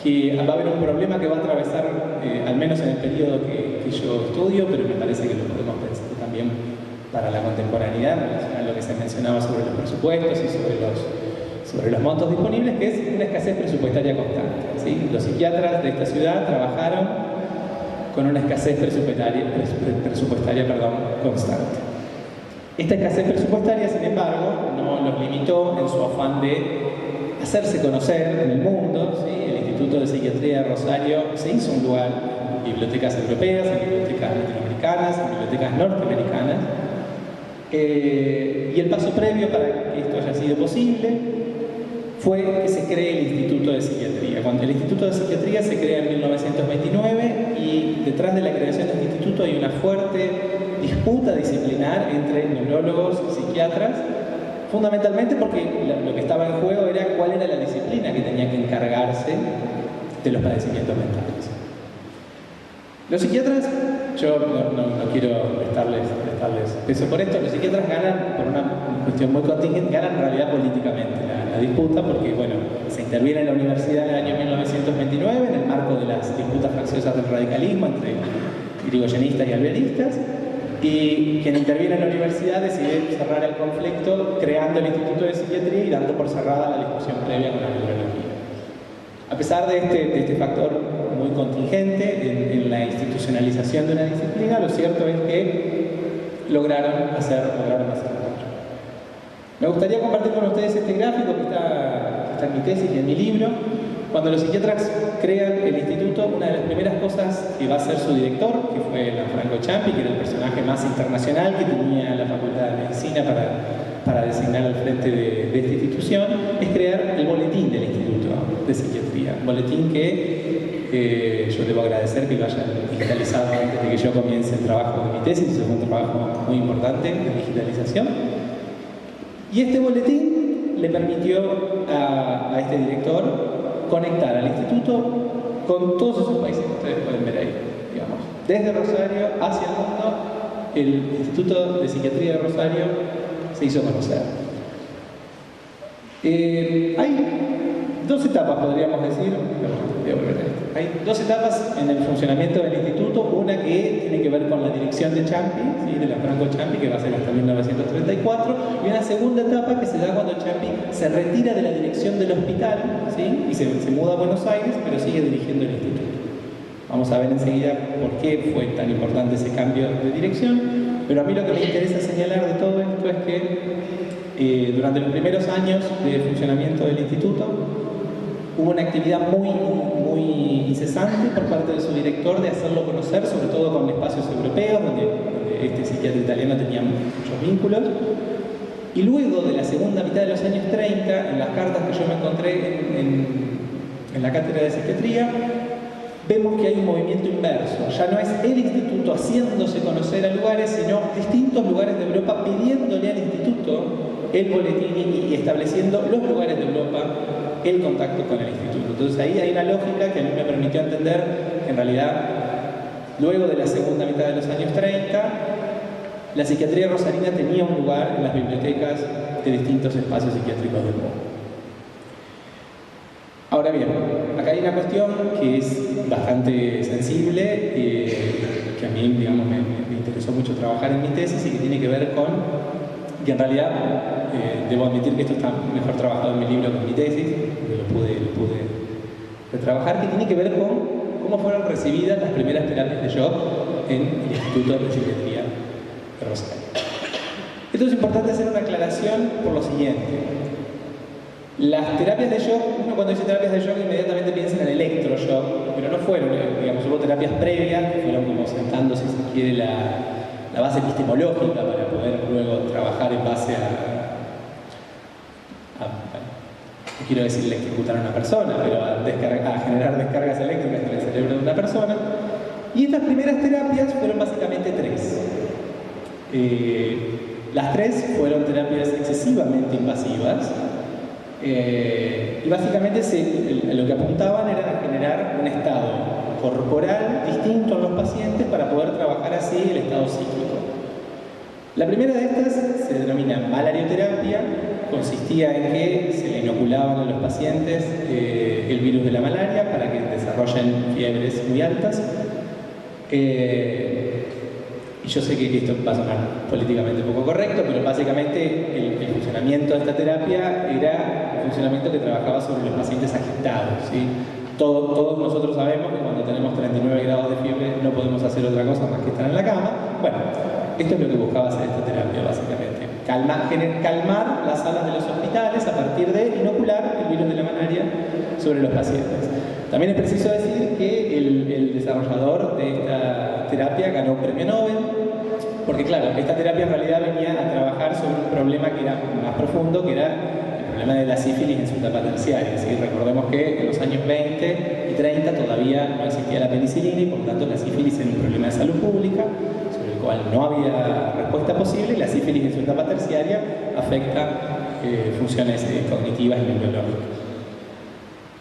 que va a haber un problema que va a atravesar, al menos en el periodo que yo estudio, pero me parece que lo podemos pensar también para la contemporaneidad, en relación a lo que se mencionaba sobre los presupuestos y sobre los montos disponibles, que es una escasez presupuestaria constante, ¿sí? Los psiquiatras de esta ciudad trabajaron con una escasez presupuestaria constante. Esta escasez presupuestaria, sin embargo, no los limitó en su afán de hacerse conocer en el mundo, ¿sí? El Instituto de Psiquiatría de Rosario se hizo un lugar en bibliotecas europeas, en bibliotecas latinoamericanas, en bibliotecas norteamericanas, y el paso previo para que esto haya sido posible fue que se cree el Instituto de Psiquiatría. Cuando el Instituto de Psiquiatría se crea en 1929, y detrás de la creación de este instituto instituto hay una fuerte disputa disciplinar entre neurólogos y psiquiatras, fundamentalmente porque lo que estaba en juego era cuál era la disciplina que tenía que encargarse de los padecimientos mentales. Los psiquiatras, yo no quiero prestarles peso por esto, los psiquiatras ganan por una cuestión muy contingente, ganan en realidad políticamente la disputa, porque bueno, se interviene en la universidad en el año 1929 en el marco de las disputas facciosas del radicalismo entre irigoyenistas y alveristas, y quien interviene en la universidad decide cerrar el conflicto creando el Instituto de Psiquiatría y dando por cerrada la discusión previa con la neurología. A pesar de este factor muy contingente en la institucionalización de una disciplina, lo cierto es que lograron hacerlo. Me gustaría compartir con ustedes este gráfico que está en mi tesis y en mi libro. Cuando los psiquiatras crean el instituto, una de las primeras cosas que va a hacer su director, que fue Lanfranco Ciampi, que era el personaje más internacional que tenía la Facultad de Medicina para designar al frente de esta institución, es crear el boletín del Instituto de Psiquiatría. Un boletín que yo debo agradecer que lo hayan digitalizado antes de que yo comience el trabajo de mi tesis. Es un trabajo muy importante de digitalización. Y este boletín le permitió a este director conectar al instituto con todos esos países que ustedes pueden ver ahí, digamos. Desde Rosario hacia el mundo, el Instituto de Psiquiatría de Rosario se hizo conocer. Hay dos etapas, podríamos decir. Hay dos etapas en el funcionamiento del instituto. Una que tiene que ver con la dirección de Ciampi, ¿sí? De Lanfranco Ciampi, que va a ser hasta 1934, y una segunda etapa que se da cuando Ciampi se retira de la dirección del hospital, ¿sí? Y se muda a Buenos Aires, pero sigue dirigiendo el instituto. Vamos a ver enseguida por qué fue tan importante ese cambio de dirección, pero a mí lo que me interesa señalar de todo esto es que durante los primeros años de funcionamiento del instituto hubo una actividad muy incesante por parte de su director de hacerlo conocer, sobre todo con espacios europeos, donde este psiquiatra italiano tenía muchos vínculos. Y luego de la segunda mitad de los años 30, en las cartas que yo me encontré en la cátedra de psiquiatría, vemos que hay un movimiento inverso. Ya no es el instituto haciéndose conocer a lugares, sino distintos lugares de Europa pidiéndole al instituto el boletín y estableciendo los lugares de Europa el contacto con el instituto. Entonces ahí hay una lógica que a mí me permitió entender que en realidad, luego de la segunda mitad de los años 30, la psiquiatría rosarina tenía un lugar en las bibliotecas de distintos espacios psiquiátricos del mundo. Ahora bien, acá hay una cuestión que es bastante sensible, que a mí, digamos, me interesó mucho trabajar en mi tesis y que tiene que ver con, que en realidad, debo admitir que esto está mejor trabajado en mi libro que en mi tesis, porque lo pude retrabajar, que tiene que ver con cómo fueron recibidas las primeras terapias de shock en el Instituto de Psiquiatría de Rosario. Esto es importante hacer una aclaración por lo siguiente. Las terapias de shock, uno cuando dice terapias de shock inmediatamente piensa en el electroshock, pero no fueron, digamos, hubo terapias previas que fueron como sentando, si se quiere, la base epistemológica para poder luego trabajar en base no quiero decir electrocutar a una persona, pero a generar descargas eléctricas en el cerebro de una persona. Y estas primeras terapias fueron básicamente tres. Las tres fueron terapias excesivamente invasivas. Y básicamente lo que apuntaban era a generar un estado corporal distinto en los pacientes para poder trabajar así el estado psíquico. La primera de estas se denomina malarioterapia, consistía en que se le inoculaban a los pacientes el virus de la malaria para que desarrollen fiebres muy altas. Y yo sé que esto va a sonar políticamente poco correcto, pero básicamente el funcionamiento de esta terapia era un funcionamiento que trabajaba sobre los pacientes agitados, ¿sí? Todos nosotros sabemos que cuando tenemos 39 grados de fiebre no podemos hacer otra cosa más que estar en la cama. Bueno, esto es lo que buscaba hacer esta terapia básicamente. Calmar las salas de los hospitales a partir de inocular el virus de la malaria sobre los pacientes. También es preciso decir que el desarrollador de esta terapia ganó un premio Nobel, porque claro, esta terapia en realidad venía a trabajar sobre un problema que era más profundo, que era el problema de la sífilis en su etapa terciaria. ¿Sí? Recordemos que en los años 20 y 30 todavía no existía la penicilina y por lo tanto la sífilis era un problema de salud pública sobre el cual no había respuesta posible, y la sífilis en su etapa terciaria afecta funciones cognitivas y neurológicas.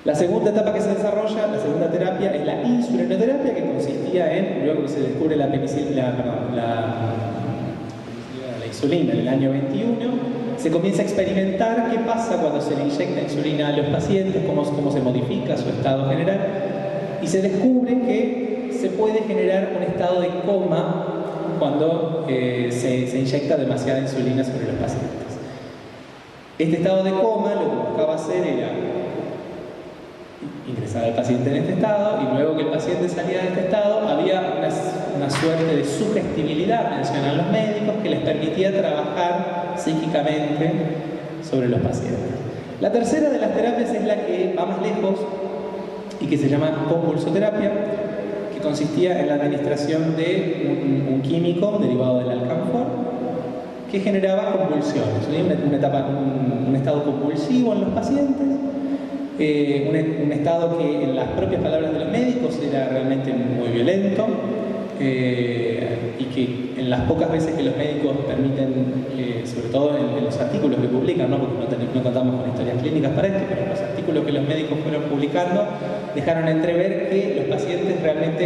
La segunda etapa que se desarrolla, la segunda terapia, es la insulinoterapia, que consistía en, luego que se descubre la insulina en el año 21, se comienza a experimentar qué pasa cuando se le inyecta insulina a los pacientes, cómo se modifica su estado general, y se descubre que se puede generar un estado de coma cuando se inyecta demasiada insulina sobre los pacientes. Este estado de coma lo que buscaba hacer era ingresar al paciente en este estado, y luego que el paciente salía de este estado había una suerte de sugestibilidad, mencionan los médicos, que les permitía trabajar psíquicamente sobre los pacientes. La tercera de las terapias es la que va más lejos y que se llama compulsoterapia, que consistía en la administración de un químico derivado del alcanfor que generaba convulsiones, un estado convulsivo en los pacientes, un estado que en las propias palabras de los médicos era realmente muy violento, y que en las pocas veces que los médicos permiten, sobre todo en los artículos que publican, ¿no? Porque no contamos con historias clínicas para esto, pero en los artículos que los médicos fueron publicando dejaron entrever que los pacientes realmente,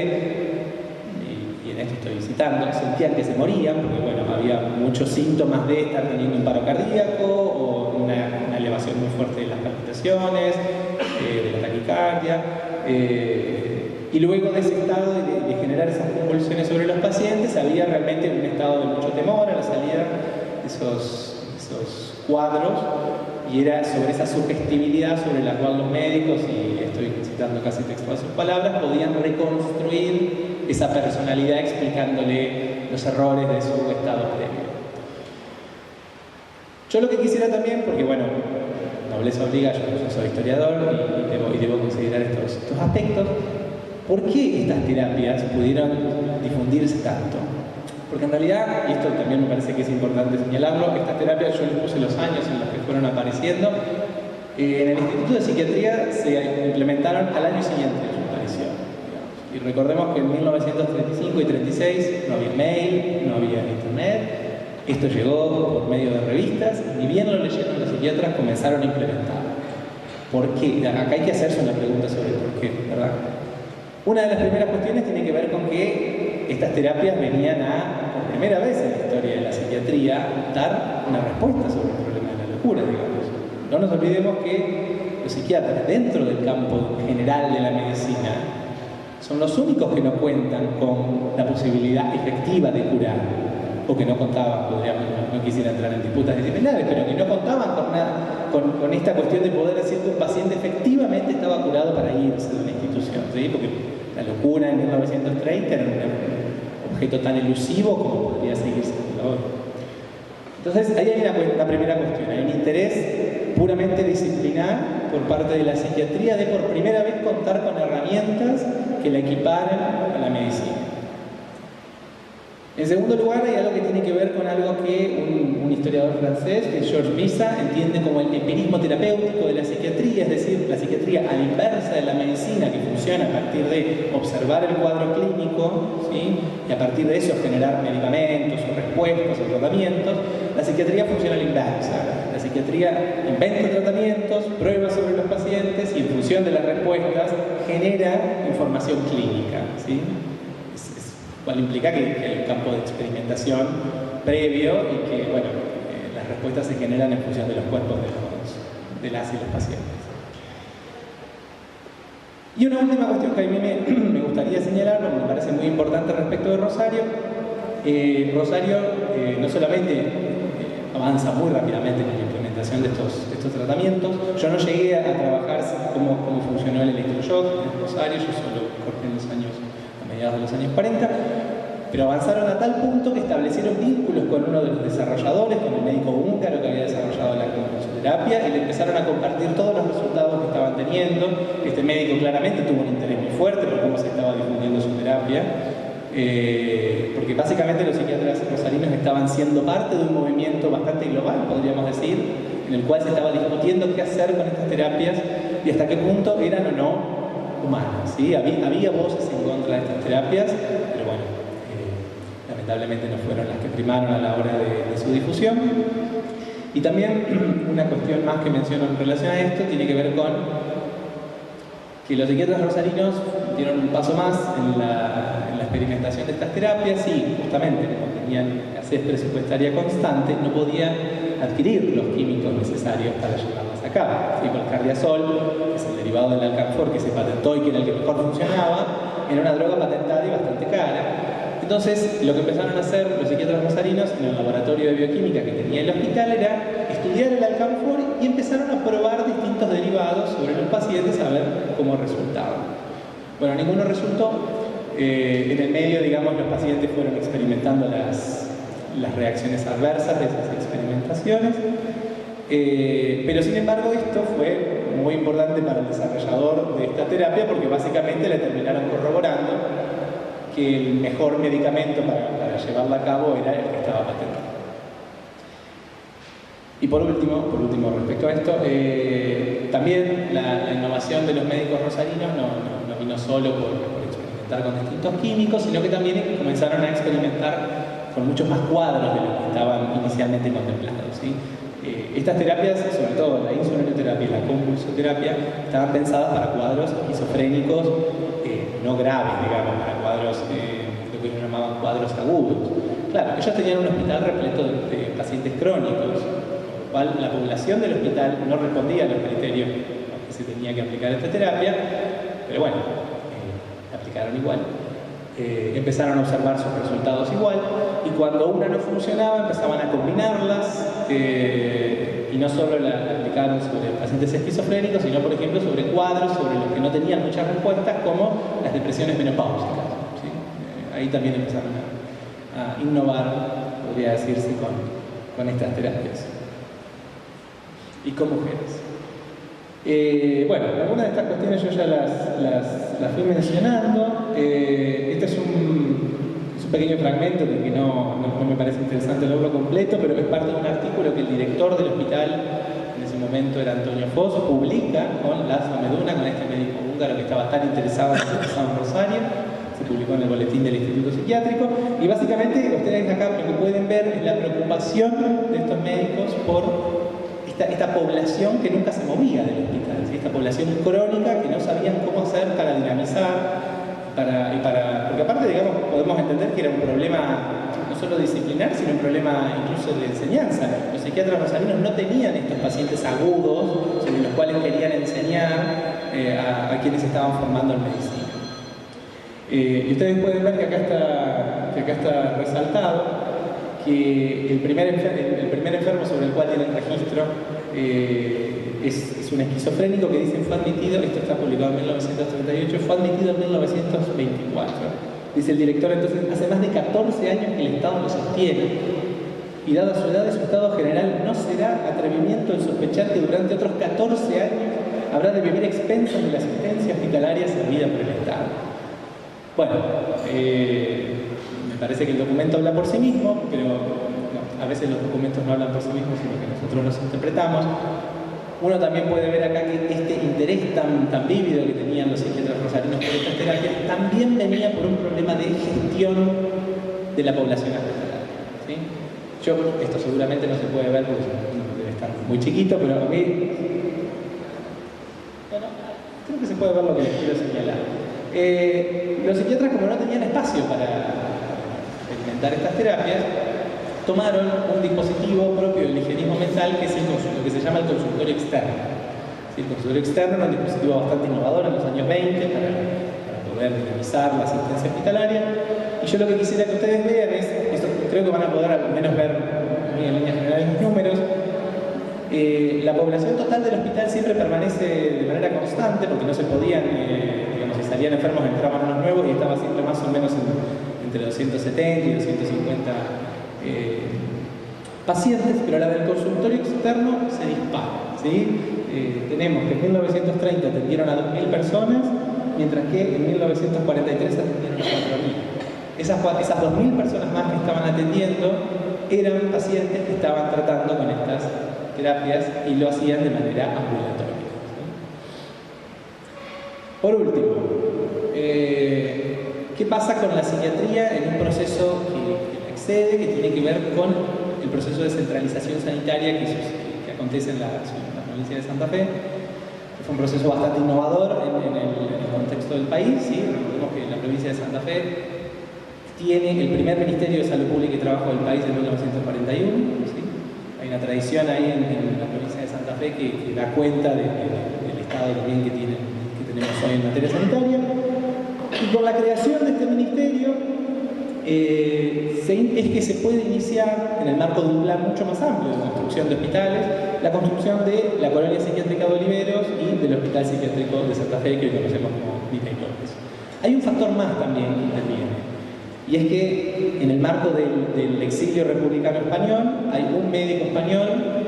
y en esto estoy citando, sentían que se morían, porque bueno, había muchos síntomas de estar teniendo un paro cardíaco o una elevación muy fuerte de las palpitaciones, de la taquicardia, y luego de ese estado de generar esas convulsiones sobre los pacientes había realmente un estado de mucho temor a la salida de esos cuadros, y era sobre esa sugestibilidad sobre la cual los médicos, y estoy citando casi textual sus palabras, podían reconstruir esa personalidad explicándole los errores de su estado previo. Yo lo que quisiera también, porque bueno, nobleza obliga, yo no soy historiador y debo considerar estos aspectos, ¿por qué estas terapias pudieron difundirse tanto? Porque en realidad, y esto también me parece que es importante señalarlo, estas terapias yo les puse los años en los que fueron apareciendo. En el Instituto de Psiquiatría se implementaron al año siguiente de su aparición. Y recordemos que en 1935 y 36 no había mail, no había internet. Esto llegó por medio de revistas, y ni bien lo leyeron los psiquiatras, comenzaron a implementarlo. ¿Por qué? Acá hay que hacerse una pregunta sobre por qué, ¿verdad? Una de las primeras cuestiones tiene que ver con que estas terapias venían a, por primera vez en la historia de la psiquiatría, dar una respuesta sobre el problema de la locura, digamos. No nos olvidemos que los psiquiatras, dentro del campo general de la medicina, son los únicos que no cuentan con la posibilidad efectiva de curar, o que no contaban, no quisiera entrar en disputas disciplinares, pero que no contaban con esta cuestión de poder decir que un paciente efectivamente estaba curado para irse de una institución, ¿sí? Porque la locura en 1930 era un objeto tan elusivo como podría seguir siendo ahora. Entonces, ahí hay una primera cuestión, hay un interés puramente disciplinar por parte de la psiquiatría de por primera vez contar con herramientas que la equiparan a la medicina. En segundo lugar, hay algo que tiene que ver con algo que un historiador francés, que es Georges Bizat, entiende como el empirismo terapéutico de la psiquiatría, es decir, la psiquiatría a la inversa de la medicina, que funciona a partir de observar el cuadro clínico, ¿sí? Y a partir de eso generar medicamentos o respuestas o tratamientos. La psiquiatría funciona a la inversa. La psiquiatría inventa tratamientos, prueba sobre los pacientes y en función de las respuestas genera información clínica, ¿sí? Cual implica que hay un campo de experimentación previo y que, bueno, las respuestas se generan en función de los cuerpos de las y los pacientes. Y una última cuestión que a mí me gustaría señalar, porque me parece muy importante respecto de Rosario. Rosario no solamente avanza muy rápidamente en la implementación de estos tratamientos. Yo no llegué a trabajar cómo funcionó el electroshock en Rosario, yo solo corté en los años a mediados de los años 40, pero avanzaron a tal punto que establecieron vínculos con uno de los desarrolladores, con el médico húngaro que había desarrollado la compulsoterapia, y le empezaron a compartir todos los resultados que estaban teniendo. Este médico claramente tuvo un interés muy fuerte por cómo se estaba difundiendo su terapia, porque básicamente los psiquiatras rosarinos estaban siendo parte de un movimiento bastante global, podríamos decir, en el cual se estaba discutiendo qué hacer con estas terapias y hasta qué punto eran o no humanas, ¿sí? Había voces en contra de estas terapias, pero bueno, lamentablemente no fueron las que primaron a la hora de su difusión. Y también una cuestión más que menciono en relación a esto tiene que ver con que los psiquiatras rosarinos dieron un paso más en la experimentación de estas terapias y justamente como tenían escasez presupuestaria constante, no podían adquirir los químicos necesarios para llevarlas a cabo. ¿Sí? El cardiazol, que es el derivado del alcanfor que se patentó y que era el que mejor funcionaba, era una droga patentada y bastante cara. Entonces, lo que empezaron a hacer los psiquiatras rosarinos en el laboratorio de bioquímica que tenía el hospital era estudiar el alcanfor y empezaron a probar distintos derivados sobre los pacientes a ver cómo resultaban. Bueno, ninguno resultó. En el medio, digamos, los pacientes fueron experimentando las reacciones adversas de esas experimentaciones. Pero sin embargo, esto fue muy importante para el desarrollador de esta terapia porque básicamente le terminaron corroborando que el mejor medicamento para llevarla a cabo era el que estaba patentado. Y por último respecto a esto, también la innovación de los médicos rosarinos no vino solo por experimentar con distintos químicos, sino que también comenzaron a experimentar con muchos más cuadros de los que estaban inicialmente contemplados, ¿sí? Estas terapias, sobre todo la insulinoterapia y la convulsoterapia, estaban pensadas para cuadros esquizofrénicos no graves, digamos, para cuadros, lo que ellos llamaban cuadros agudos. Claro, ellos tenían un hospital repleto de pacientes crónicos, con lo cual la población del hospital no respondía a los criterios a los que se tenía que aplicar esta terapia, pero bueno, la aplicaron igual. Empezaron a observar sus resultados igual, y cuando una no funcionaba empezaban a combinarlas, y no solo la aplicaron sobre pacientes esquizofrénicos, sino por ejemplo sobre cuadros sobre los que no tenían muchas respuestas, como las depresiones menopáusicas, ¿sí? Ahí también empezaron a innovar, podría decirse, con estas terapias. Y con mujeres. Bueno, algunas de estas cuestiones yo ya las fui mencionando. Este es un pequeño fragmento que no me parece interesante leerlo completo, pero es parte de un artículo que el director del hospital, en ese momento era Antonio Foz, publica con Laszlo Meduna, con este médico húngaro que estaba tan interesado en el San Rosario. Se publicó en el boletín del Instituto Psiquiátrico, y básicamente ustedes acá lo que pueden ver es la preocupación de estos médicos por esta población que nunca se movía del hospital, ¿sí? Esta población crónica que no sabían cómo hacer para dinamizar, porque aparte, digamos, podemos entender que era un problema no solo disciplinar, sino un problema incluso de enseñanza. Los psiquiatras rosarinos no tenían estos pacientes agudos sobre los cuales querían enseñar a quienes estaban formando en medicina. Y ustedes pueden ver que acá está resaltado que el primer enfermo sobre el cual tienen registro es un esquizofrénico que dicen fue admitido, esto está publicado en 1938, fue admitido en 1924. Dice el director, entonces, hace más de 14 años que el Estado lo sostiene, y dada su edad y su estado general, no será atrevimiento el sospechar que durante otros 14 años habrá de vivir expensas de la asistencia hospitalaria servida por el Estado. Bueno, me parece que el documento habla por sí mismo, pero no, a veces los documentos no hablan por sí mismos, sino que nosotros los interpretamos. Uno también puede ver acá que este interés tan vívido que tenían los psiquiatras rosarinos por estas terapias también venía por un problema de gestión de la población hospitalaria, ¿sí? Esto seguramente no se puede ver porque debe estar muy chiquito, pero a mí creo que se puede ver lo que les quiero señalar. Los psiquiatras, como no tenían espacio para experimentar estas terapias, tomaron un dispositivo propio del higienismo mental que es lo que se llama el consultorio externo. ¿Sí? El consultorio externo era un dispositivo bastante innovador en los años 20 para poder dinamizar la asistencia hospitalaria. Y yo lo que quisiera que ustedes vean es, esto creo que van a poder al menos ver muy en líneas generales los números. La población total del hospital siempre permanece de manera constante porque no se podían, digamos, si salían enfermos entraban unos nuevos y estaba siempre más o menos entre 270 y 250 pacientes, pero la del consultorio externo se dispara, ¿sí? Tenemos que en 1930 atendieron a 2.000 personas, mientras que en 1943 atendieron a 4.000. Esas 2.000 personas más que estaban atendiendo eran pacientes que estaban tratando con estas terapias y lo hacían de manera ambulatoria, ¿sí? Por último, ¿Qué pasa con la psiquiatría en un proceso que la excede, que tiene que ver con el proceso de centralización sanitaria que acontece en la provincia de Santa Fe? Fue un proceso bastante innovador en el contexto del país. ¿Sí? Recordemos que la provincia de Santa Fe tiene el primer Ministerio de Salud Pública y Trabajo del país en 1941. ¿Sí? Hay una tradición ahí en la provincia de Santa Fe que da cuenta del estado también que tenemos hoy en materia sanitaria. Y con la creación de este ministerio es que se puede iniciar, en el marco de un plan mucho más amplio de construcción de hospitales, la construcción de la Colonia Psiquiátrica de Oliveros y del Hospital Psiquiátrico de Santa Fe, que hoy conocemos como Vita y López. Hay un factor más también que interviene, y es que en el marco del exilio republicano español hay un médico español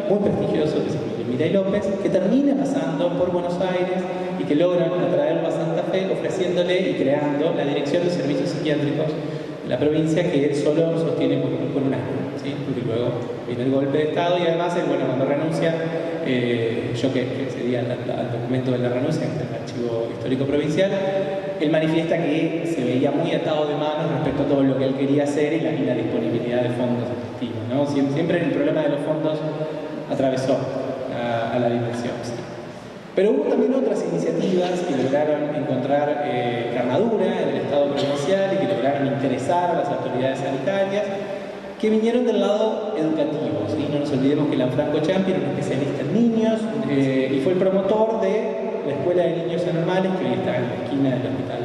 muy prestigioso que se llama Vita y López, que termina pasando por Buenos Aires y que logran atraerlo a Santa Fe ofreciéndole y creando la Dirección de Servicios Psiquiátricos de la provincia, que él solo sostiene por un año, ¿sí? Porque luego viene el golpe de Estado y además él, bueno, cuando renuncia, yo que accedí al documento de la renuncia, que está en el archivo histórico provincial, él manifiesta que se veía muy atado de manos respecto a todo lo que él quería hacer y la disponibilidad de fondos efectivos, ¿no? Siempre el problema de los fondos atravesó a la dimensión. ¿Sí? Pero hubo también otras iniciativas que lograron encontrar carnadura en el Estado provincial y que lograron interesar a las autoridades sanitarias, que vinieron del lado educativo. ¿Sí? No nos olvidemos que Lanfranco Ciampi era un especialista en niños y fue el promotor de la Escuela de Niños Anormales, que hoy está en la esquina del Hospital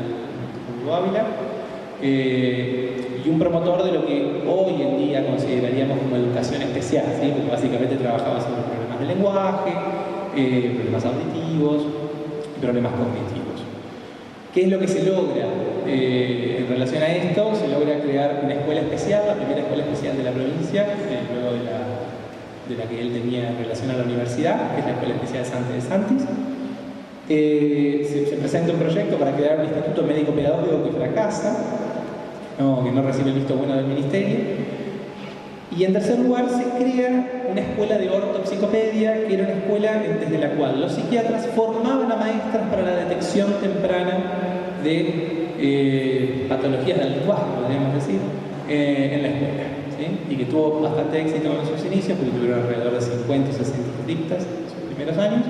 Julio Ávila, y un promotor de lo que hoy en día consideraríamos como educación especial, ¿sí? Porque básicamente trabajaba sobre problemas de lenguaje, problemas auditivos y problemas cognitivos. ¿Qué es lo que se logra en relación a esto? Se logra crear una escuela especial, la primera escuela especial de la provincia, luego de la que él tenía en relación a la universidad, que es la Escuela Especial Sante de Santis. Se presenta un proyecto para crear un instituto médico-pedagógico que fracasa, que no recibe el visto bueno del ministerio. Y en tercer lugar se crea una escuela de ortopsicopedia, que era una escuela desde la cual los psiquiatras formaban a maestras para la detección temprana de patologías del lenguaje, podríamos decir, en la escuela. ¿Sí? Y que tuvo bastante éxito en sus inicios, porque tuvieron alrededor de 50 o 60 inscriptas en sus primeros años.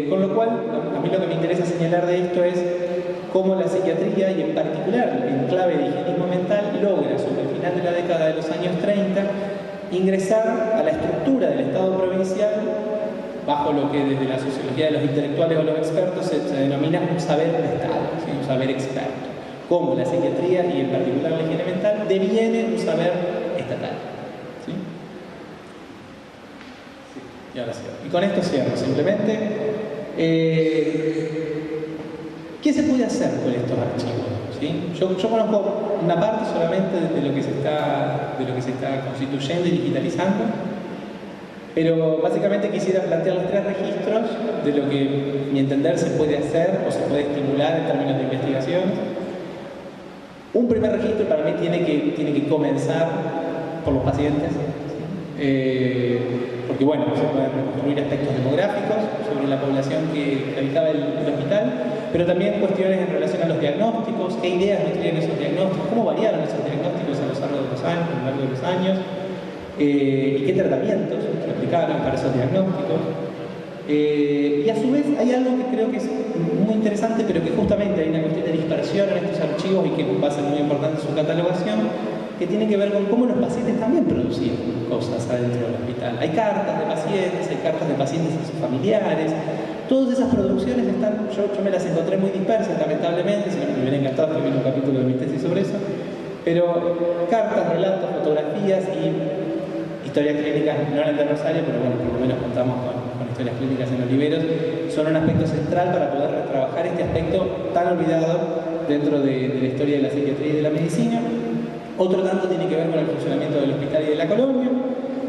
Con lo cual, a mí lo que me interesa señalar de esto es cómo la psiquiatría, y en particular en clave de higienismo mental, logra sobre el final de la década de los años 30 ingresar a la estructura del Estado provincial bajo lo que desde la sociología de los intelectuales o los expertos se denomina un saber de Estado, ¿sí? Un saber experto. Cómo la psiquiatría, y en particular la higiene mental, deviene un saber estatal. ¿Sí? Y ahora sí. Y con esto cierro simplemente. ¿Qué se puede hacer con estos archivos? ¿Sí? Yo conozco una parte solamente de lo que se está constituyendo y digitalizando, pero básicamente quisiera plantear los 3 registros de lo que, a mi entender, se puede hacer o se puede estimular en términos de investigación. Un primer registro para mí tiene que comenzar por los pacientes, porque bueno, se pueden reconstruir aspectos demográficos sobre la población que habitaba el hospital, pero también cuestiones en relación a los diagnósticos, qué ideas nutrían esos diagnósticos, cómo variaron esos diagnósticos a lo largo de los años, y qué tratamientos se aplicaron para esos diagnósticos. Y a su vez hay algo que creo que es muy interesante, pero que justamente hay una cuestión de dispersión en estos archivos y que va a ser muy importante en su catalogación, que tiene que ver con cómo los pacientes también producían cosas adentro del hospital. Hay cartas de pacientes y sus familiares. Todas esas producciones están, yo me las encontré muy dispersas, lamentablemente, si no me hubiera encantado escribir un capítulo de mi tesis sobre eso, pero cartas, relatos, fotografías y historias clínicas, no en el de Rosario, pero bueno, por lo menos contamos con historias clínicas en Oliveros, son un aspecto central para poder trabajar este aspecto tan olvidado dentro de la historia de la psiquiatría y de la medicina. Otro tanto tiene que ver con el funcionamiento del hospital y de la colonia.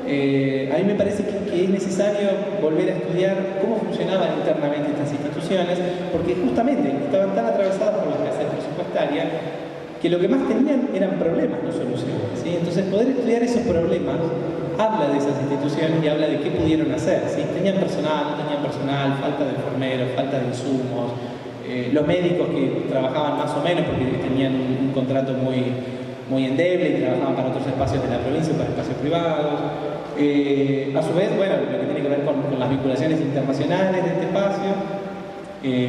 A mí me parece que es necesario volver a estudiar cómo funcionaban internamente estas instituciones, porque justamente estaban tan atravesadas por la escasez presupuestaria que lo que más tenían eran problemas, no soluciones. ¿Sí? Entonces, poder estudiar esos problemas habla de esas instituciones y habla de qué pudieron hacer. ¿Sí? Tenían personal, no tenían personal, falta de enfermeros, falta de insumos, los médicos que trabajaban más o menos porque tenían un contrato muy endeble y trabajaban para otros espacios de la provincia, para espacios privados. A su vez, bueno, lo que tiene que ver con las vinculaciones internacionales de este espacio,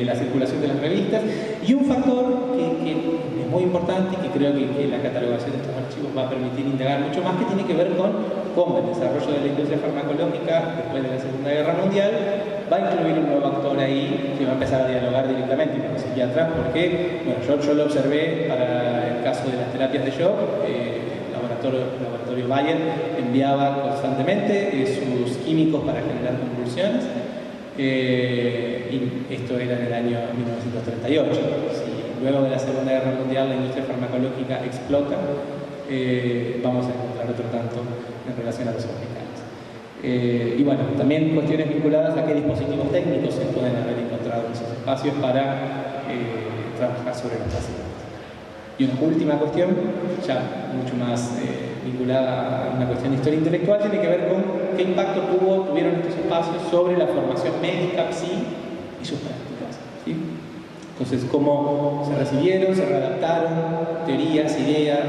la circulación de las revistas, y un factor que es muy importante y que creo que la catalogación de estos archivos va a permitir indagar mucho más, que tiene que ver con cómo el desarrollo de la industria farmacológica después de la Segunda Guerra Mundial va a incluir un nuevo actor ahí que va a empezar a dialogar directamente con los psiquiatras, porque bueno, yo lo observé para el caso de las terapias de shock. El laboratorio Bayer enviaba constantemente sus químicos para generar convulsiones, y esto era en el año 1938. Si luego de la Segunda Guerra Mundial la industria farmacológica explota, vamos a encontrar otro tanto en relación a los hospitales. Y bueno, también cuestiones vinculadas a qué dispositivos técnicos se pueden haber encontrado en esos espacios para trabajar sobre los pacientes. Y una última cuestión, ya mucho más vinculada a una cuestión de historia intelectual, tiene que ver con qué impacto tuvieron estos espacios sobre la formación médica, psi y sus prácticas, ¿sí? Entonces, cómo se recibieron, se readaptaron teorías, ideas,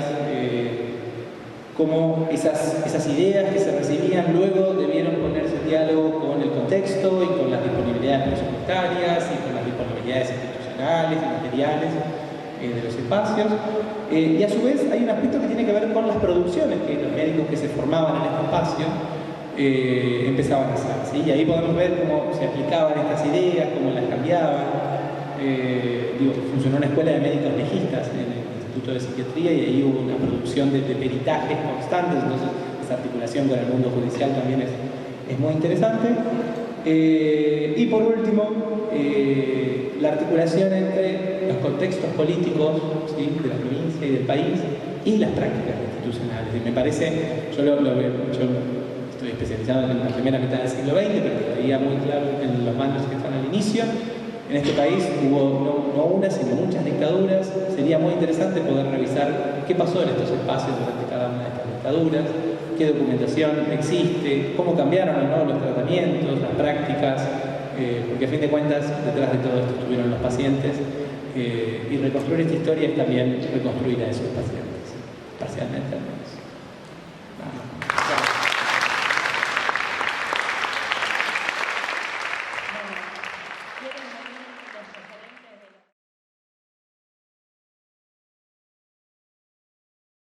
cómo esas ideas que se recibían luego debieron ponerse en diálogo con el contexto y con las disponibilidades presupuestarias y con las disponibilidades institucionales y materiales de los espacios. Y a su vez hay un aspecto que tiene que ver con las producciones que los médicos que se formaban en este espacio empezaban a hacer, ¿sí? Y ahí podemos ver cómo se aplicaban estas ideas, cómo las cambiaban. Funcionó una escuela de médicos legistas en el Instituto de Psiquiatría y ahí hubo una producción de peritajes constantes, entonces esa articulación con el mundo judicial también es muy interesante. Y por último, la articulación entre los contextos políticos, ¿sí?, de la provincia y del país y las prácticas institucionales. Y me parece, yo estoy especializado en la primera mitad del siglo XX, pero lo veía muy claro en los mandos que están al inicio. En este país hubo no una, sino muchas dictaduras. Sería muy interesante poder revisar qué pasó en estos espacios durante cada una de estas dictaduras, qué documentación existe, cómo cambiaron o no los tratamientos, las prácticas, porque a fin de cuentas detrás de todo esto estuvieron los pacientes, y reconstruir esta historia es también reconstruir a esos pacientes, parcialmente al menos. Nada más.